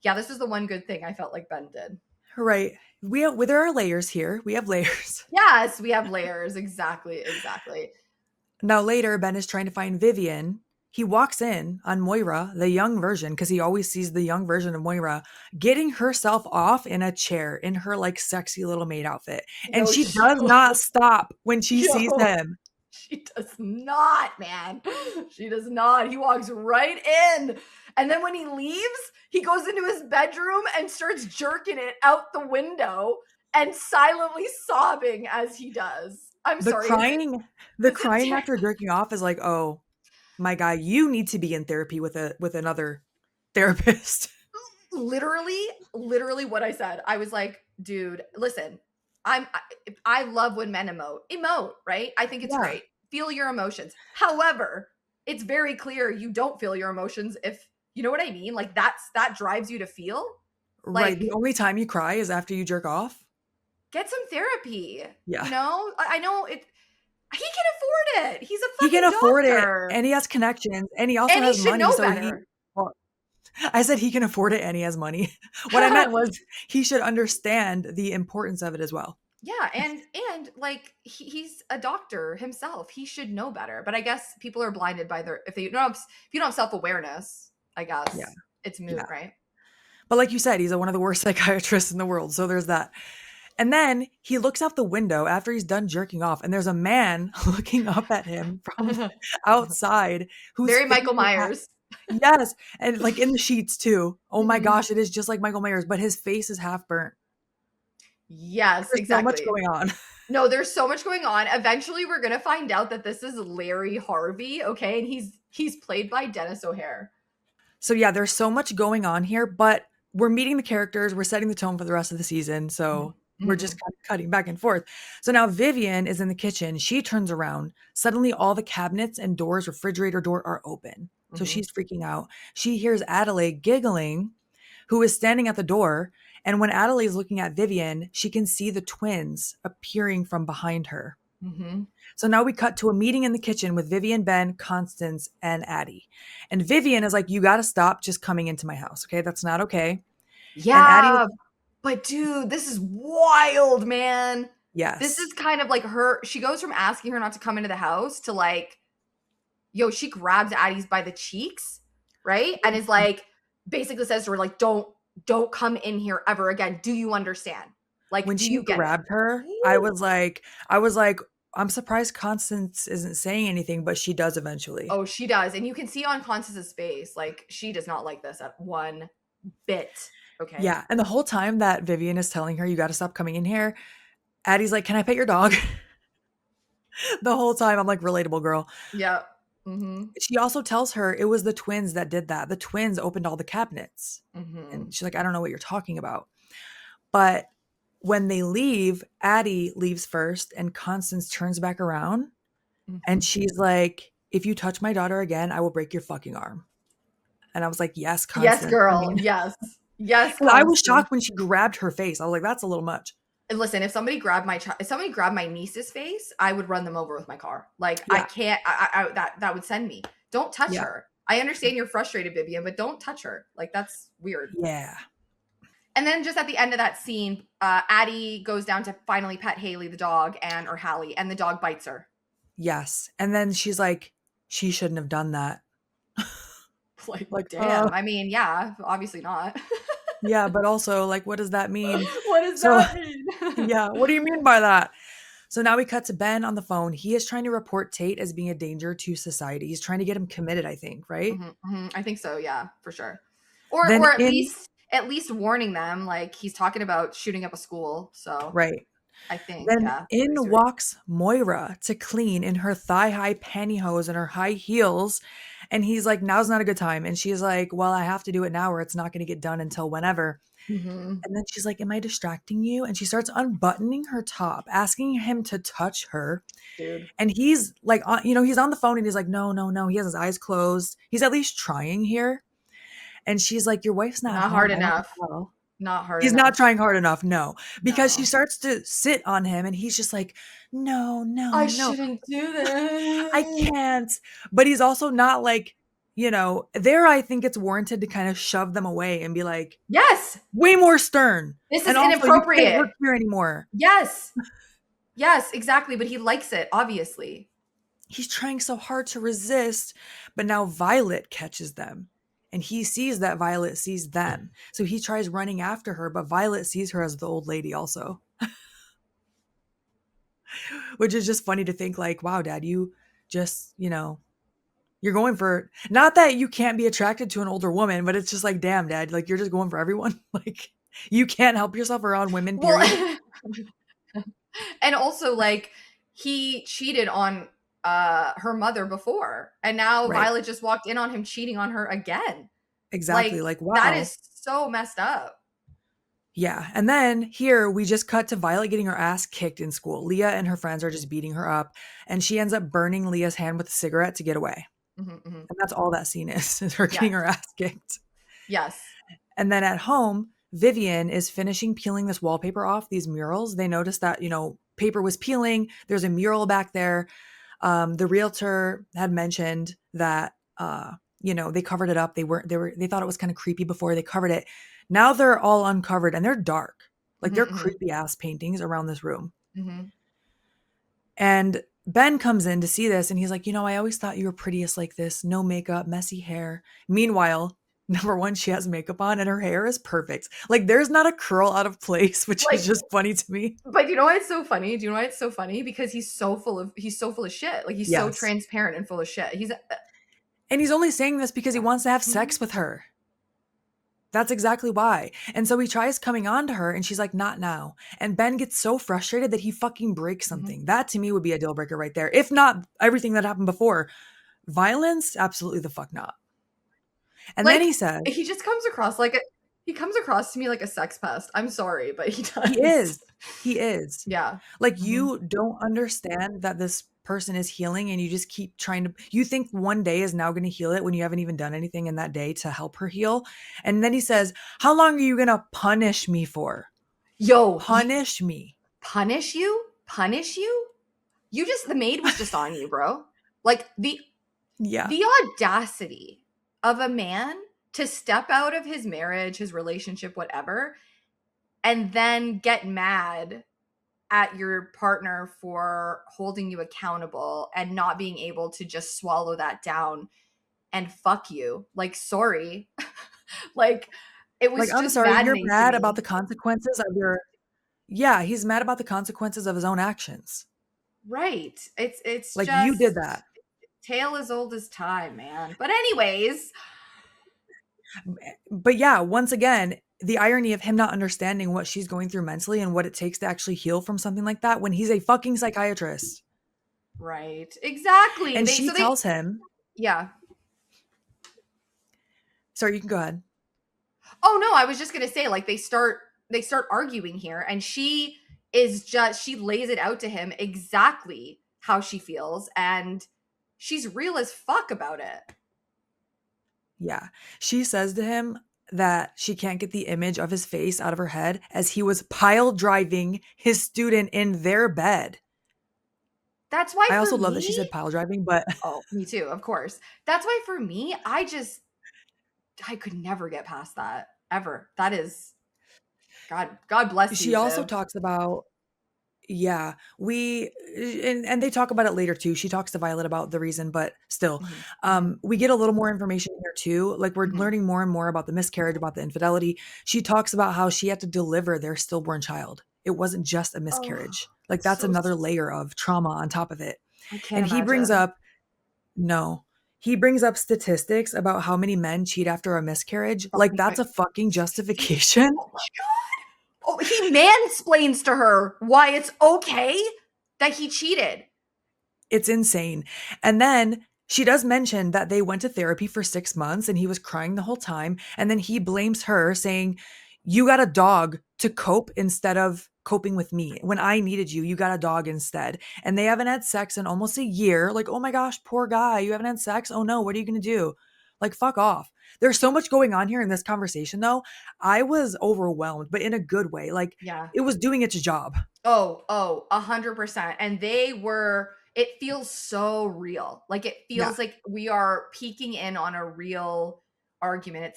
yeah, this is the one good thing I felt like Ben did. Right. There are layers here. We have layers. Yes, we have layers. Exactly, exactly. Now later, Ben is trying to find Vivien. He walks in on Moira, the young version, because he always sees the young version of Moira getting herself off in a chair in her like sexy little maid outfit. And No, she does not stop when she sees yo, him. she does not, man. She does not. He walks right in. And then when he leaves, he goes into his bedroom and starts jerking it out the window and silently sobbing as he does. I'm The sorry. crying, the crying after jerking off is like, oh my guy, you need to be in therapy with another therapist. Literally what I said. I was like, dude, listen, I love when men emote, right? I think it's Yeah. great. Feel your emotions. However, it's very clear you don't feel your emotions if you know what I mean. Like that drives you to feel. Right. Like, The only time you cry is after you jerk off. get some therapy. Yeah. I know it. He can afford it. He's a He can fucking afford it doctor, and he has connections and he also and he has should money. know So better. well, I said he can afford it and he has money. What I meant was he should understand the importance of it as well. Yeah, and like he's a doctor himself. He should know better. But I guess people are blinded by their if you don't have self-awareness, I Yeah. guess it's moot, Yeah. right? But like you said, he's one of the worst psychiatrists in the world. So there's that. And then he looks out the window after he's done jerking off, and there's a man looking up at him from outside whose Very face Michael is Myers. yes, and like in the sheets too. Oh my Mhm. gosh, it is just like Michael Myers, but his face is half burnt. Yes, There's so much exactly. going on. No, there's so much going on. Eventually we're gonna find out that this is Larry Harvey, okay? And he's played by Dennis O'Hare. So yeah, there's so much going on here, but we're meeting the characters, we're setting the tone for the rest of the season. So we're just Mhm. kind of cutting back and forth. So now Vivien is in the kitchen. She turns around. Suddenly all the cabinets and doors, refrigerator door are open. So Mhm. she's freaking out. She hears Adelaide giggling, who is standing at the door. And when Adelaide is looking at Vivien, she can see the twins appearing from behind her. Mhm. So now we cut to a meeting in the kitchen with Vivien, Ben, Constance, and Addie. And Vivien is like, you got to stop just coming into my house. Okay. That's not okay. And Addie, Yeah, but dude, this is wild, man. This yes. is kind of like she goes from asking her not to come into the house to like, yo, she grabs Addie's by the cheeks, right? And is like, basically says to her, like, don't come in here ever again. Do you understand? Like, When do she you get it? grabbed her, Ooh. I was like, I'm surprised Constance isn't saying anything, but she does eventually. Oh, she does. And you can see on Constance's face, like, she does not like this at one bit. Okay. Yeah. And the whole time that Vivien is telling her, you got to stop coming in here, Addie's like, can I pet your dog? The whole time I'm like, relatable girl. Yeah. Mm-hmm. She also tells her it was the twins that did that. The twins opened all the cabinets. Mm-hmm. And she's like, I don't know what you're talking about. But when they leave, Addie leaves first and Constance turns back around Mm-hmm. and she's like, if you touch my daughter again, I will break your fucking arm. And I was like, yes, Yes, Constance. I girl. mean, Yes. Yes, 'cause I was Constance. shocked when she grabbed her face. I was like, that's a little much. And listen, if somebody grabbed my niece's face, I would run them over with my car. Like I Yeah. can't. That would send me. Don't touch Yeah. her. I understand you're frustrated, Vivien, but don't touch her. Like that's weird. Yeah. And then just at the end of that scene, Addie goes down to finally pet Haley, the dog, or Hallie, and the dog bites her. Yes. And then she's like, she shouldn't have done that. Like, Like, damn. I mean, yeah, obviously not. yeah, but also like, what does that mean? What does So that mean? yeah, what do you mean by that? So now we cut to Ben on the phone. He is trying to report Tate as being a danger to society. He's trying to get him committed, I think, right? I think so. Yeah, for sure. Or Then at in least warning them. Like he's talking about shooting up a school. So right. I think, Then yeah, pretty in serious. walks Moira to clean in her thigh-high pantyhose and her high heels. And he's like, now's not a good time. And she's like, well, I have to do it now or it's not going to get done until whenever. Mm-hmm. And then she's like, am I distracting you? And she starts unbuttoning her top, asking him to touch her. Dude. And he's like, he's on the phone and he's like, no, no, no. He has his eyes closed. He's at least trying here. And she's like, your wife's not Not hard home. I don't enough. know. Not hard He's enough. not trying hard enough. No, because she No. starts to sit on him and he's just like, no, no, I no, shouldn't do this. I can't. But he's also not like, there I think it's warranted to kind of shove them away and be like, Yes. way more stern. This is And also, you can't inappropriate. work here anymore. Yes. Yes, exactly. But he likes it, obviously. He's trying so hard to resist, but now Violet catches them. And he sees that Violet sees them. So he tries running after her, but Violet sees her as the old lady also. Which is just funny to think like, wow, Dad, you just, you're going for, not that you can't be attracted to an older woman, but it's just like, damn, Dad, like you're just going for everyone. Like you can't help yourself around women, period. Well, and also like he cheated on her mother before, and now Right. Violet just walked in on him cheating on her again. Exactly. Like, wow. That is so messed up. Yeah. And then here we just cut to Violet getting her ass kicked in school. Leah and her friends are just beating her up, and she ends up burning Leah's hand with a cigarette to get away. Mm-hmm, mm-hmm. And that's all that scene is her getting her ass kicked. Yes. And then at home, Vivien is finishing peeling this wallpaper off, these murals. They noticed that, paper was peeling. There's a mural back there. The realtor had mentioned that, they covered it up. They thought it was kind of creepy before they covered it. Now they're all uncovered and they're dark. Like they're creepy ass paintings around this room. Mm-hmm. And Ben comes in to see this and he's like, I always thought you were prettiest like this. No makeup, messy hair. Meanwhile, number one, she has makeup on and her hair is perfect. Like there's not a curl out of place, which is just funny to me. But you know why it's so funny? Do you know why it's so funny? Because he's so full of shit. Like he's so transparent and full of shit. And he's only saying this because he wants to have sex with her. That's exactly why. And so he tries coming on to her and she's like, not now. And Ben gets so frustrated that he fucking breaks something. Mm-hmm. That to me would be a deal breaker right there. If not everything that happened before. Violence, absolutely the fuck not. And then he says, he just comes across he comes across to me like a sex pest. I'm sorry, but he does. He is. Yeah. Like you don't understand that this person is healing and you just keep trying to, you think one day is now going to heal it when you haven't even done anything in that day to help her heal. And then he says, how long are you going to punish me for? Yo, punish me. Punish you? Punish you? The maid was just on you, bro. Like the audacity of a man to step out of his marriage, his relationship, whatever, and then get mad at your partner for holding you accountable and not being able to just swallow that down and fuck you. Like, sorry. Like, it was I'm sorry, you're mad about the consequences of your... Yeah, he's mad about the consequences of his own actions. Right. It's like, just... you did that. Tale as old as time, man. But anyways... But yeah, once again, the irony of him not understanding what she's going through mentally and what it takes to actually heal from something like that when he's a fucking psychiatrist. Right. Exactly. And she tells him. Yeah. Sorry, you can go ahead. Oh no, I was just going to say, like, they start arguing here and she lays it out to him exactly how she feels and she's real as fuck about it. Yeah. She says to him that she can't get the image of his face out of her head as he was pile driving his student in their bed. That's why I also love that she said pile driving, but... Oh, me too, of course. That's why for me, I could never get past that, ever. That is... God bless you. She also talks about... Yeah, and they talk about it later too. She talks to Violet about the reason, but still, we get a little more information here too. Like we're learning more and more about the miscarriage, about the infidelity. She talks about how she had to deliver their stillborn child. It wasn't just a miscarriage. Like that's another layer of trauma on top of it. And he brings up, he brings up statistics about how many men cheat after a miscarriage. Like that's a fucking justification. Oh my God. Oh, he mansplains to her why it's okay that he cheated. It's insane. And then She does mention that they went to therapy for 6 months and he was crying the whole time, and then he blames her saying, "You got a dog to cope instead of coping with me. When I needed you, you got a dog instead." And they haven't had sex in almost a year. Like, "Oh my gosh, poor guy. You haven't had sex? Oh no, what are you going to do?" Like, fuck off. There's so much going on here in this conversation though. I was overwhelmed, but in a good way. Like, Yeah. it was doing its job. Oh, 100%. And it feels so real. Like it Yeah, feels like we are peeking in on a real argument.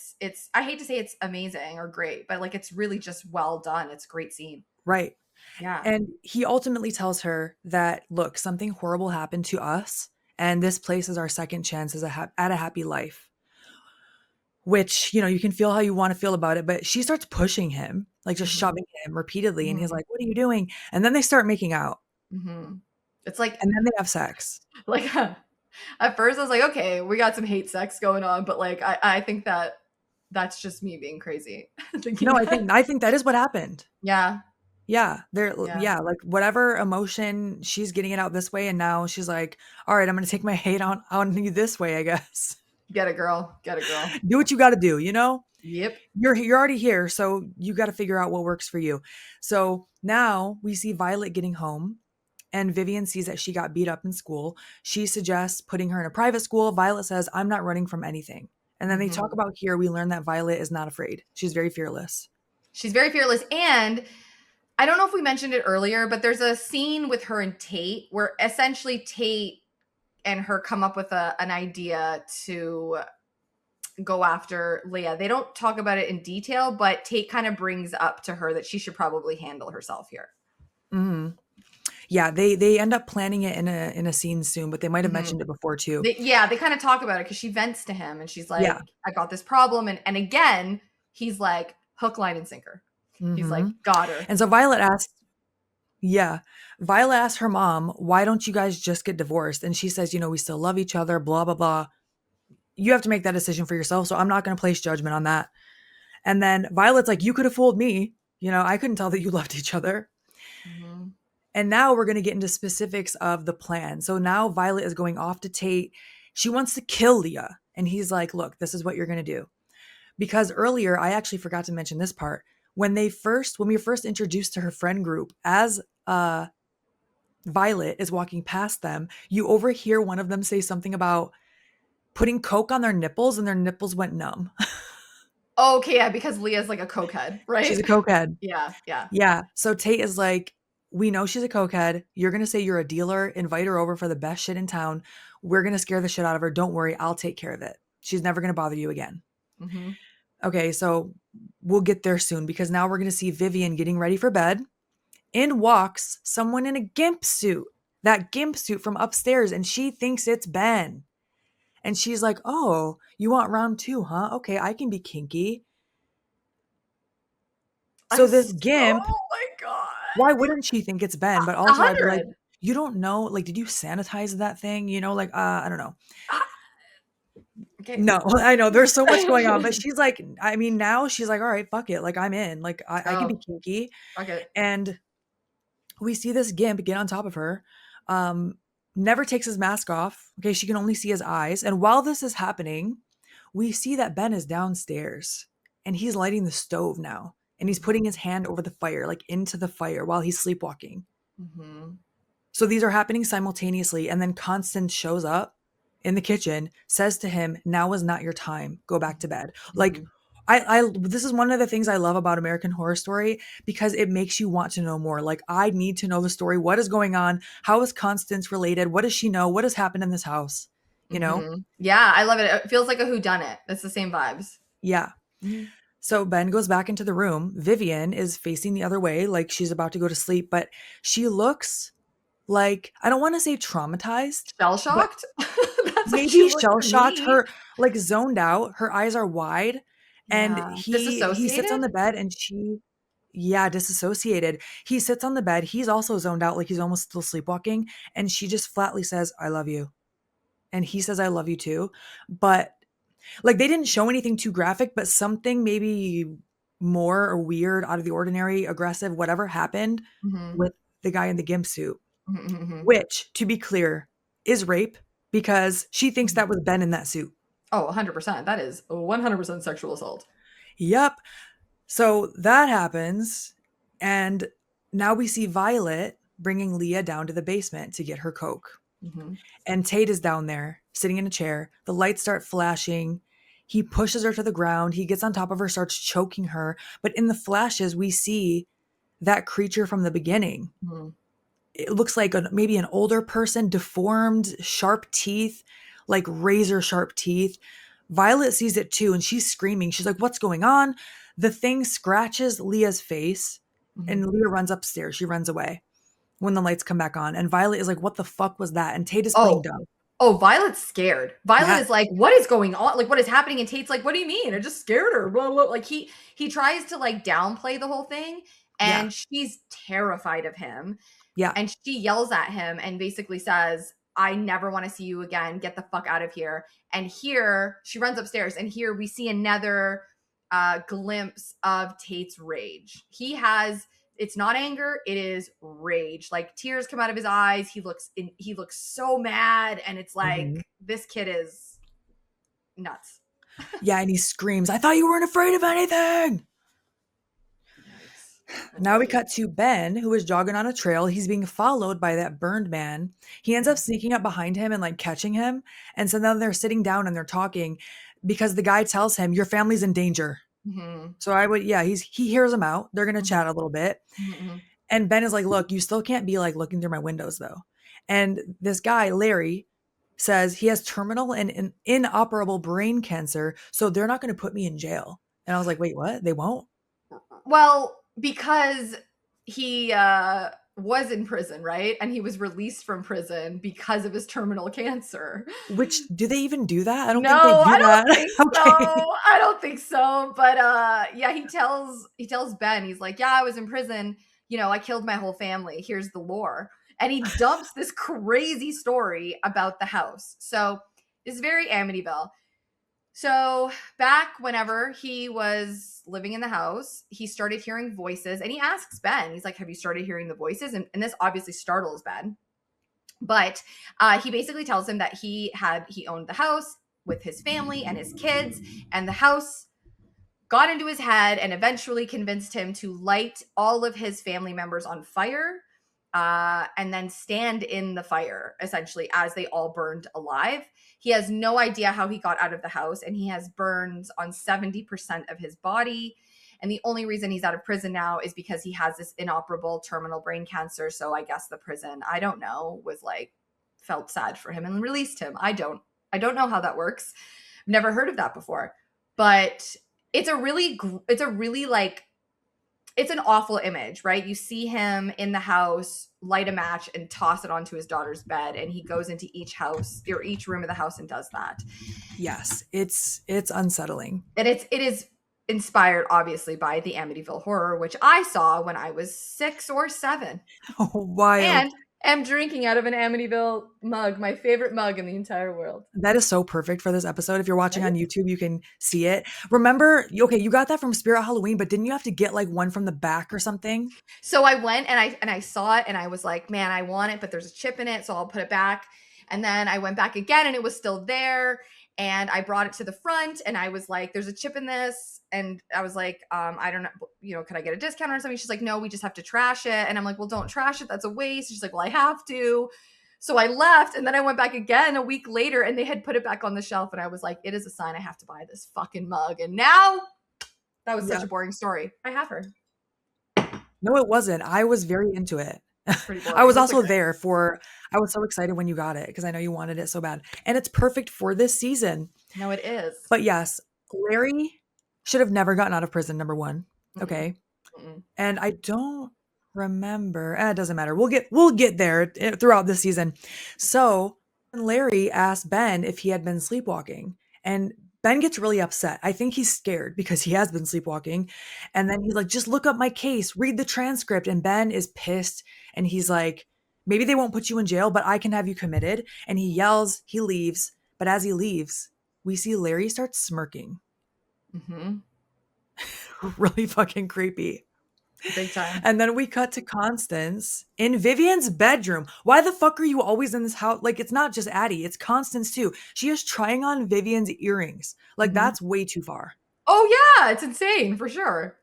I hate to say it's amazing or great, but like it's really just well done. It's a great scene. right. Yeah. And he ultimately tells her that, "Look, something horrible happened to us, and this place is our second chance at a happy life." Which, you can feel how you want to feel about it, but she starts pushing him, like just Mhm. shoving him repeatedly, and he's Mhm. like, "What are you doing?" And then they start making out, Mhm. It's like and then they have sex. like at first I was like, okay, we got some hate sex going on, but like I think that's just me being crazy thinking No, I that. think I think that is what happened. Yeah. Yeah, Yeah. yeah, like whatever emotion she's getting it out this way, and now she's like, "All right, I'm gonna take my hate on you this way, I guess." Get it, girl. Get it, girl. Do what you got to do, you know? Yep. You're already here, so you got to figure out what works for you. So now we see Violet getting home, and Vivien sees that she got beat up in school. She suggests putting her in a private school. Violet says, "I'm not running from anything." And then they talk Mhm. about here, we learn that Violet is not afraid. She's very fearless. She's very fearless. And I don't know if we mentioned it earlier, but there's a scene with her and Tate where essentially Tate and her come up with an idea to go after Leah. They don't talk about it in detail, but Tate kind of brings up to her that she should probably handle herself here. Mhm. Yeah, they end up planning it in a scene soon, but they might have Mhm. mentioned it before too. They kind of talk about it because she vents to him and she's Yeah. like, I got this problem. And again, he's like, hook, line, and sinker. He's like, Mhm. got her. And so Violet asks, yeah. Violet asks her mom, "Why don't you guys just get divorced?" And she says, "We still love each other, blah, blah, blah. You have to make that decision for yourself. So I'm not going to place judgment on that." And then Violet's like, "You could have fooled me. I couldn't tell that you loved each other." Mhm. And now we're going to get into specifics of the plan. So now Violet is going off to Tate. She wants to kill Leah. And he's like, "Look, this is what you're going to do." Because earlier, I actually forgot to mention this part. When we were first introduced to her friend group, as Violet is walking past them, you overhear one of them say something about putting Coke on their nipples and their nipples went numb. Okay, yeah, because Leah's like a cokehead, She's right? a cokehead. Yeah, yeah. Yeah. So Tate is like, "We know she's a cokehead. You're going to say you're a dealer, invite her over for the best shit in town. We're going to scare the shit out of her. Don't worry. I'll take care of it. She's never going to bother you again." Hmm. Okay. So we'll get there soon because now we're going to see Vivien getting ready for bed. In walks someone in a gimp suit, that gimp suit from upstairs, and she thinks it's Ben. And she's like, "Oh, you want round two, huh? Okay, I can be kinky." So this gimp, Oh my god. why wouldn't she think it's Ben? But A also, I'd be like, hundred. "You don't know, like, did you sanitize that thing?" Like, I don't know. Ah, okay. No, I know there's so much going on, but she's like, I mean, now she's like, "All right, fuck it. Like, I'm in. Like, Let's I can be go. kinky." Fuck it. And we see this gimp get on top of her, um, never takes his mask off. Okay, she can only see his eyes. And while this is happening, we see that Ben is downstairs and he's lighting the stove now. And he's putting Hmm. his hand over the fire, like into the fire while he's sleepwalking. Hmm. So these are happening simultaneously. And then Constance shows up in the kitchen, says to him, "Now is not your time. Go back to bed." Like, Hmm. this is one of the things I love about American Horror Story because it makes you want to know more. Like, I need to know the story. What is going on? How is Constance related? What does she know? What has happened in this house? You know? Hmm. Yeah, I love it. It feels like a whodunit. It's the same vibes. Yeah. Hmm. So Ben goes back into the room. Vivien is facing the other way, like she's about to go to sleep, but she looks like, I don't want to say traumatized, Shell but shocked. That's what she maybe looked shell to shocked, me. her like zoned out, her eyes are wide, and Yeah. he sits on Disassociated. the bed and she, yeah, disassociated. He sits on the bed, he's also zoned out, like he's almost still sleepwalking, and she just flatly says, "I love you." And he says, "I love you too." But like, they didn't show anything too graphic, but something maybe more or weird, out of the ordinary, aggressive, whatever happened Hmm. with the guy in the gimp suit, Hmm. which, to be clear, is rape. because she thinks Mhm. that was Ben in that suit. Oh, 100%. That is 100% sexual assault. Yep. So that happens. And now we see Violet bringing Leah down to the basement to get her Coke. Mhm. And Tate is down there sitting in a chair. The lights start flashing. He pushes her to the ground. He gets on top of her, starts choking her. But in the flashes, we see that creature from the beginning. Mhm. It looks like maybe an older person, deformed, sharp teeth, like razor sharp teeth. Violet sees it too, and she's screaming. She's like, "What's going on?" The thing scratches Leah's face, Mhm. and Leah runs upstairs. She runs away when the lights come back on. And Violet is like, "What the fuck was that?" And Tate is playing Oh. dumb. Oh, Violet's scared. Violet Yeah, is like, "What is going on? Like, what is happening?" And Tate's like, "What do you mean? I just scared her." Blah, blah. Like he tries to like downplay the whole thing, yeah, and she's terrified of him. yeah. And she yells at him and basically says, "I never want to see you again. Get the fuck out of here." And here she runs upstairs, and here we see another glimpse of Tate's rage. He has, it's not anger, it is rage. Like tears come out of his eyes. He looks so mad, and it's like Mhm. this kid is nuts. Yeah, and he screams, "I thought you weren't afraid of anything." Yikes. That's Now we right. cut to Ben, who is jogging on a trail. He's being followed by that burned man. He ends up sneaking up behind him and like catching him. And so then they're sitting down and they're talking because the guy tells him, "Your family's in danger." Mm-hmm. So I would, yeah, he hears him out. They're gonna Mm-hmm. chat a little bit. Mm-hmm. And Ben is like, "Look, you still can't be like looking through my windows though." And this guy, Larry, says he has terminal and inoperable brain cancer, so they're not gonna put me in jail. And I was like, "Wait, what? They won't?" Well, because he was in prison, right? And he was released from prison because of his terminal cancer. Which do they even do that? I don't think they No, do I don't that. think so. Okay. I don't think so. But yeah, he tells Ben, he's like, "Yeah, I was in prison. I killed my whole family. Here's the lore." And he dumps this crazy story about the house. So it's very Amityville. So back whenever he was living in the house, he started hearing voices, and he asks Ben, he's like, "Have you started hearing the voices?" And this obviously startles Ben. But he basically tells him that he owned the house with his family and his kids, and the house got into his head and eventually convinced him to light all of his family members on fire, and then stand in the fire essentially as they all burned alive. He has no idea how he got out of the house, and he has burns on 70% of his body. And the only reason he's out of prison now is because he has this inoperable terminal brain cancer. So I guess the prison, I don't know, was like felt sad for him and released him. I don't know how that works. I've never heard of that before. But it's a really like it's an awful image, right? You see him in the house light a match and toss it onto his daughter's bed, and he goes into each house or each room of the house and does that. Yes, it's unsettling. And it is inspired obviously by the Amityville Horror, which I saw when I was 6 or 7, Wild. and am drinking out of an Amityville mug, my favorite mug in the entire world. That is so perfect for this episode. If you're watching Right? on YouTube, you can see it. Remember, okay, you got that from Spirit Halloween, but didn't you have to get like one from the back or something? So I went and I saw it, and I was like, "Man, I want it, but there's a chip in it, so I'll put it back." And then I went back again, and it was still there, and I brought it to the front, and I was like, "There's a chip in this," and I was like, "I don't know, could I get a discount or something?" She's like, "No, we just have to trash it," and I'm like, "Well, don't trash it. That's a waste." She's like, "Well, I have to." So I left, and then I went back again a week later, and they had put it back on the shelf, and I was like, "It is a sign I have to buy this fucking mug." And now that was such Yeah. a boring story. I have her. No, it wasn't. I was very into it. It's pretty I boring. was It's also okay. there for I was so excited when you got it because I know you wanted it so bad. And it's perfect for this season. No, it is. But yes, Larry should have never gotten out of prison, number 1. Mm-mm, Okay. mm-mm. And I don't remember. It doesn't matter. We'll get there throughout this season. So Larry asked Ben if he had been sleepwalking, and Ben gets really upset. I think he's scared because he has been sleepwalking. And then he's like, "Just look up my case, read the transcript." And Ben is pissed, and he's like, "Maybe they won't put you in jail, but I can have you committed." And he yells, he leaves. But as he leaves, we see Larry start smirking. Mhm. Really fucking creepy. Big time. And then we cut to Constance in Vivien's bedroom. Why the fuck are you always in this house? Like, it's not just Addie, it's Constance too. She is trying on Vivien's earrings. Like, Mhm. that's way too far. Oh yeah, it's insane for sure.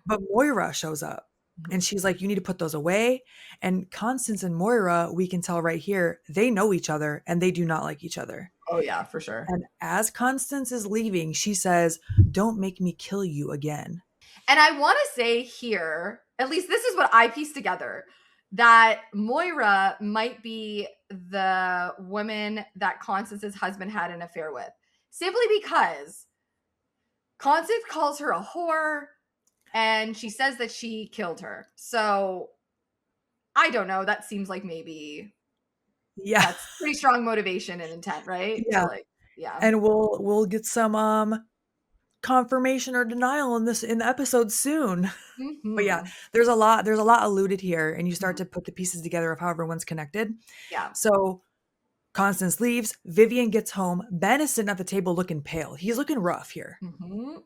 But Moira shows up and Mhm. she's like, you need to put those away. And Constance and Moira, we can tell right here, they know each other and they do not like each other. Oh yeah, for sure. And as Constance is leaving, she says, don't make me kill you again. And I want to say here, at least this is what I pieced together, that Moira might be the woman that Constance's husband had an affair with. Simply because Constance calls her a whore and she says that she killed her. So I don't know. That seems like maybe Yeah. that's pretty strong motivation and intent, right? To Yeah. like, yeah. And we'll get some confirmation or denial in the episode soon. But yeah, Mm-hmm. there's a lot alluded here, and you start Mm-hmm. to put the pieces together of how everyone's connected. Yeah. So Constance leaves, Vivien gets home, Ben is sitting at the table looking pale. He's looking rough here. Mm-hmm.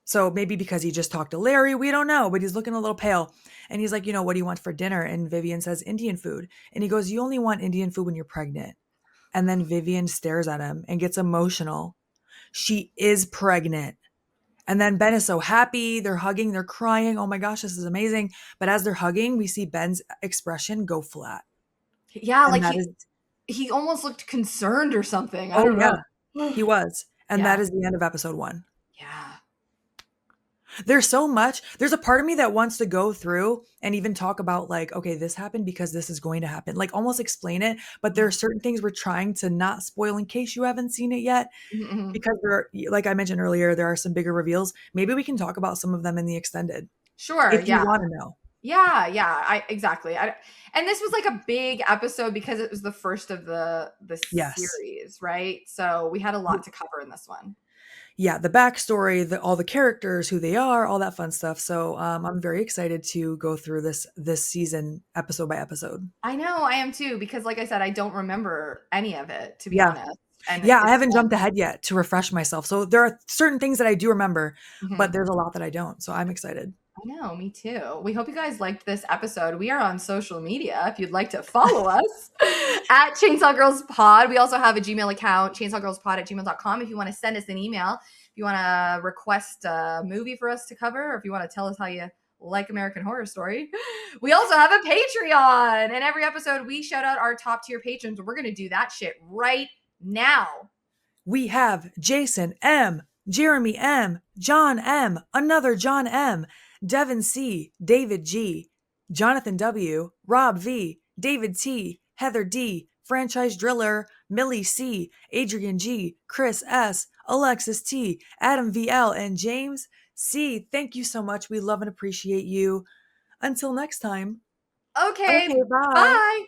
So maybe because he just talked to Larry, we don't know, but he's looking a little pale. And he's like, what do you want for dinner? And Vivien says, Indian food. And he goes, you only want Indian food when you're pregnant. And then Vivien stares at him and gets emotional. She is pregnant. And then Ben is so happy. They're hugging, they're crying. Oh my gosh, this is amazing. But as they're hugging, we see Ben's expression go flat. Yeah, And like that is, he almost looked concerned or something. I oh don't yeah, know. he was. And that Yeah. is the end of episode 1. Yeah. There's so much. There's a part of me that wants to go through and even talk about, like, okay, this happened because this is going to happen. Like, almost explain it. But there are certain things we're trying to not spoil in case you haven't seen it yet. Mm-hmm. Because like I mentioned earlier, there are some bigger reveals. Maybe we can talk about some of them in the extended Sure. if you Yeah. want to know. Yeah. Yeah. I exactly. And this was like a big episode because it was the first of the Yes. series, right? So we had a lot to cover in this one. Yeah, the backstory, all the characters, who they are, all that fun stuff. So I'm very excited to go through this season episode by episode. I know I am too because, like I said, I don't remember any of it to be Yeah. honest. And Yeah, I it's haven't jumped ahead yet to refresh myself. So there are certain things that I do remember, but Mhm. there's a lot that I don't. So I'm excited. I know, me too. We hope you guys liked this episode. We are on social media if you'd like to follow us at Chainsaw Girls Pod. We also have a Gmail account, chainsawgirlspod@gmail.com, if you want to send us an email, if you want to request a movie for us to cover, or if you want to tell us how you like American Horror Story. We also have a Patreon, and every episode we shout out our top tier patrons. We're going to do that shit right now. We have Jason M, Jeremy M, John M, another John M, Devin C, David G, Jonathan W, Rob V, David T, Heather D, Franchise Driller, Millie C, Adrian G, Chris S, Alexis T, Adam VL, and James C. Thank you so much. We love and appreciate you. Until next time. Okay, Okay, bye. bye.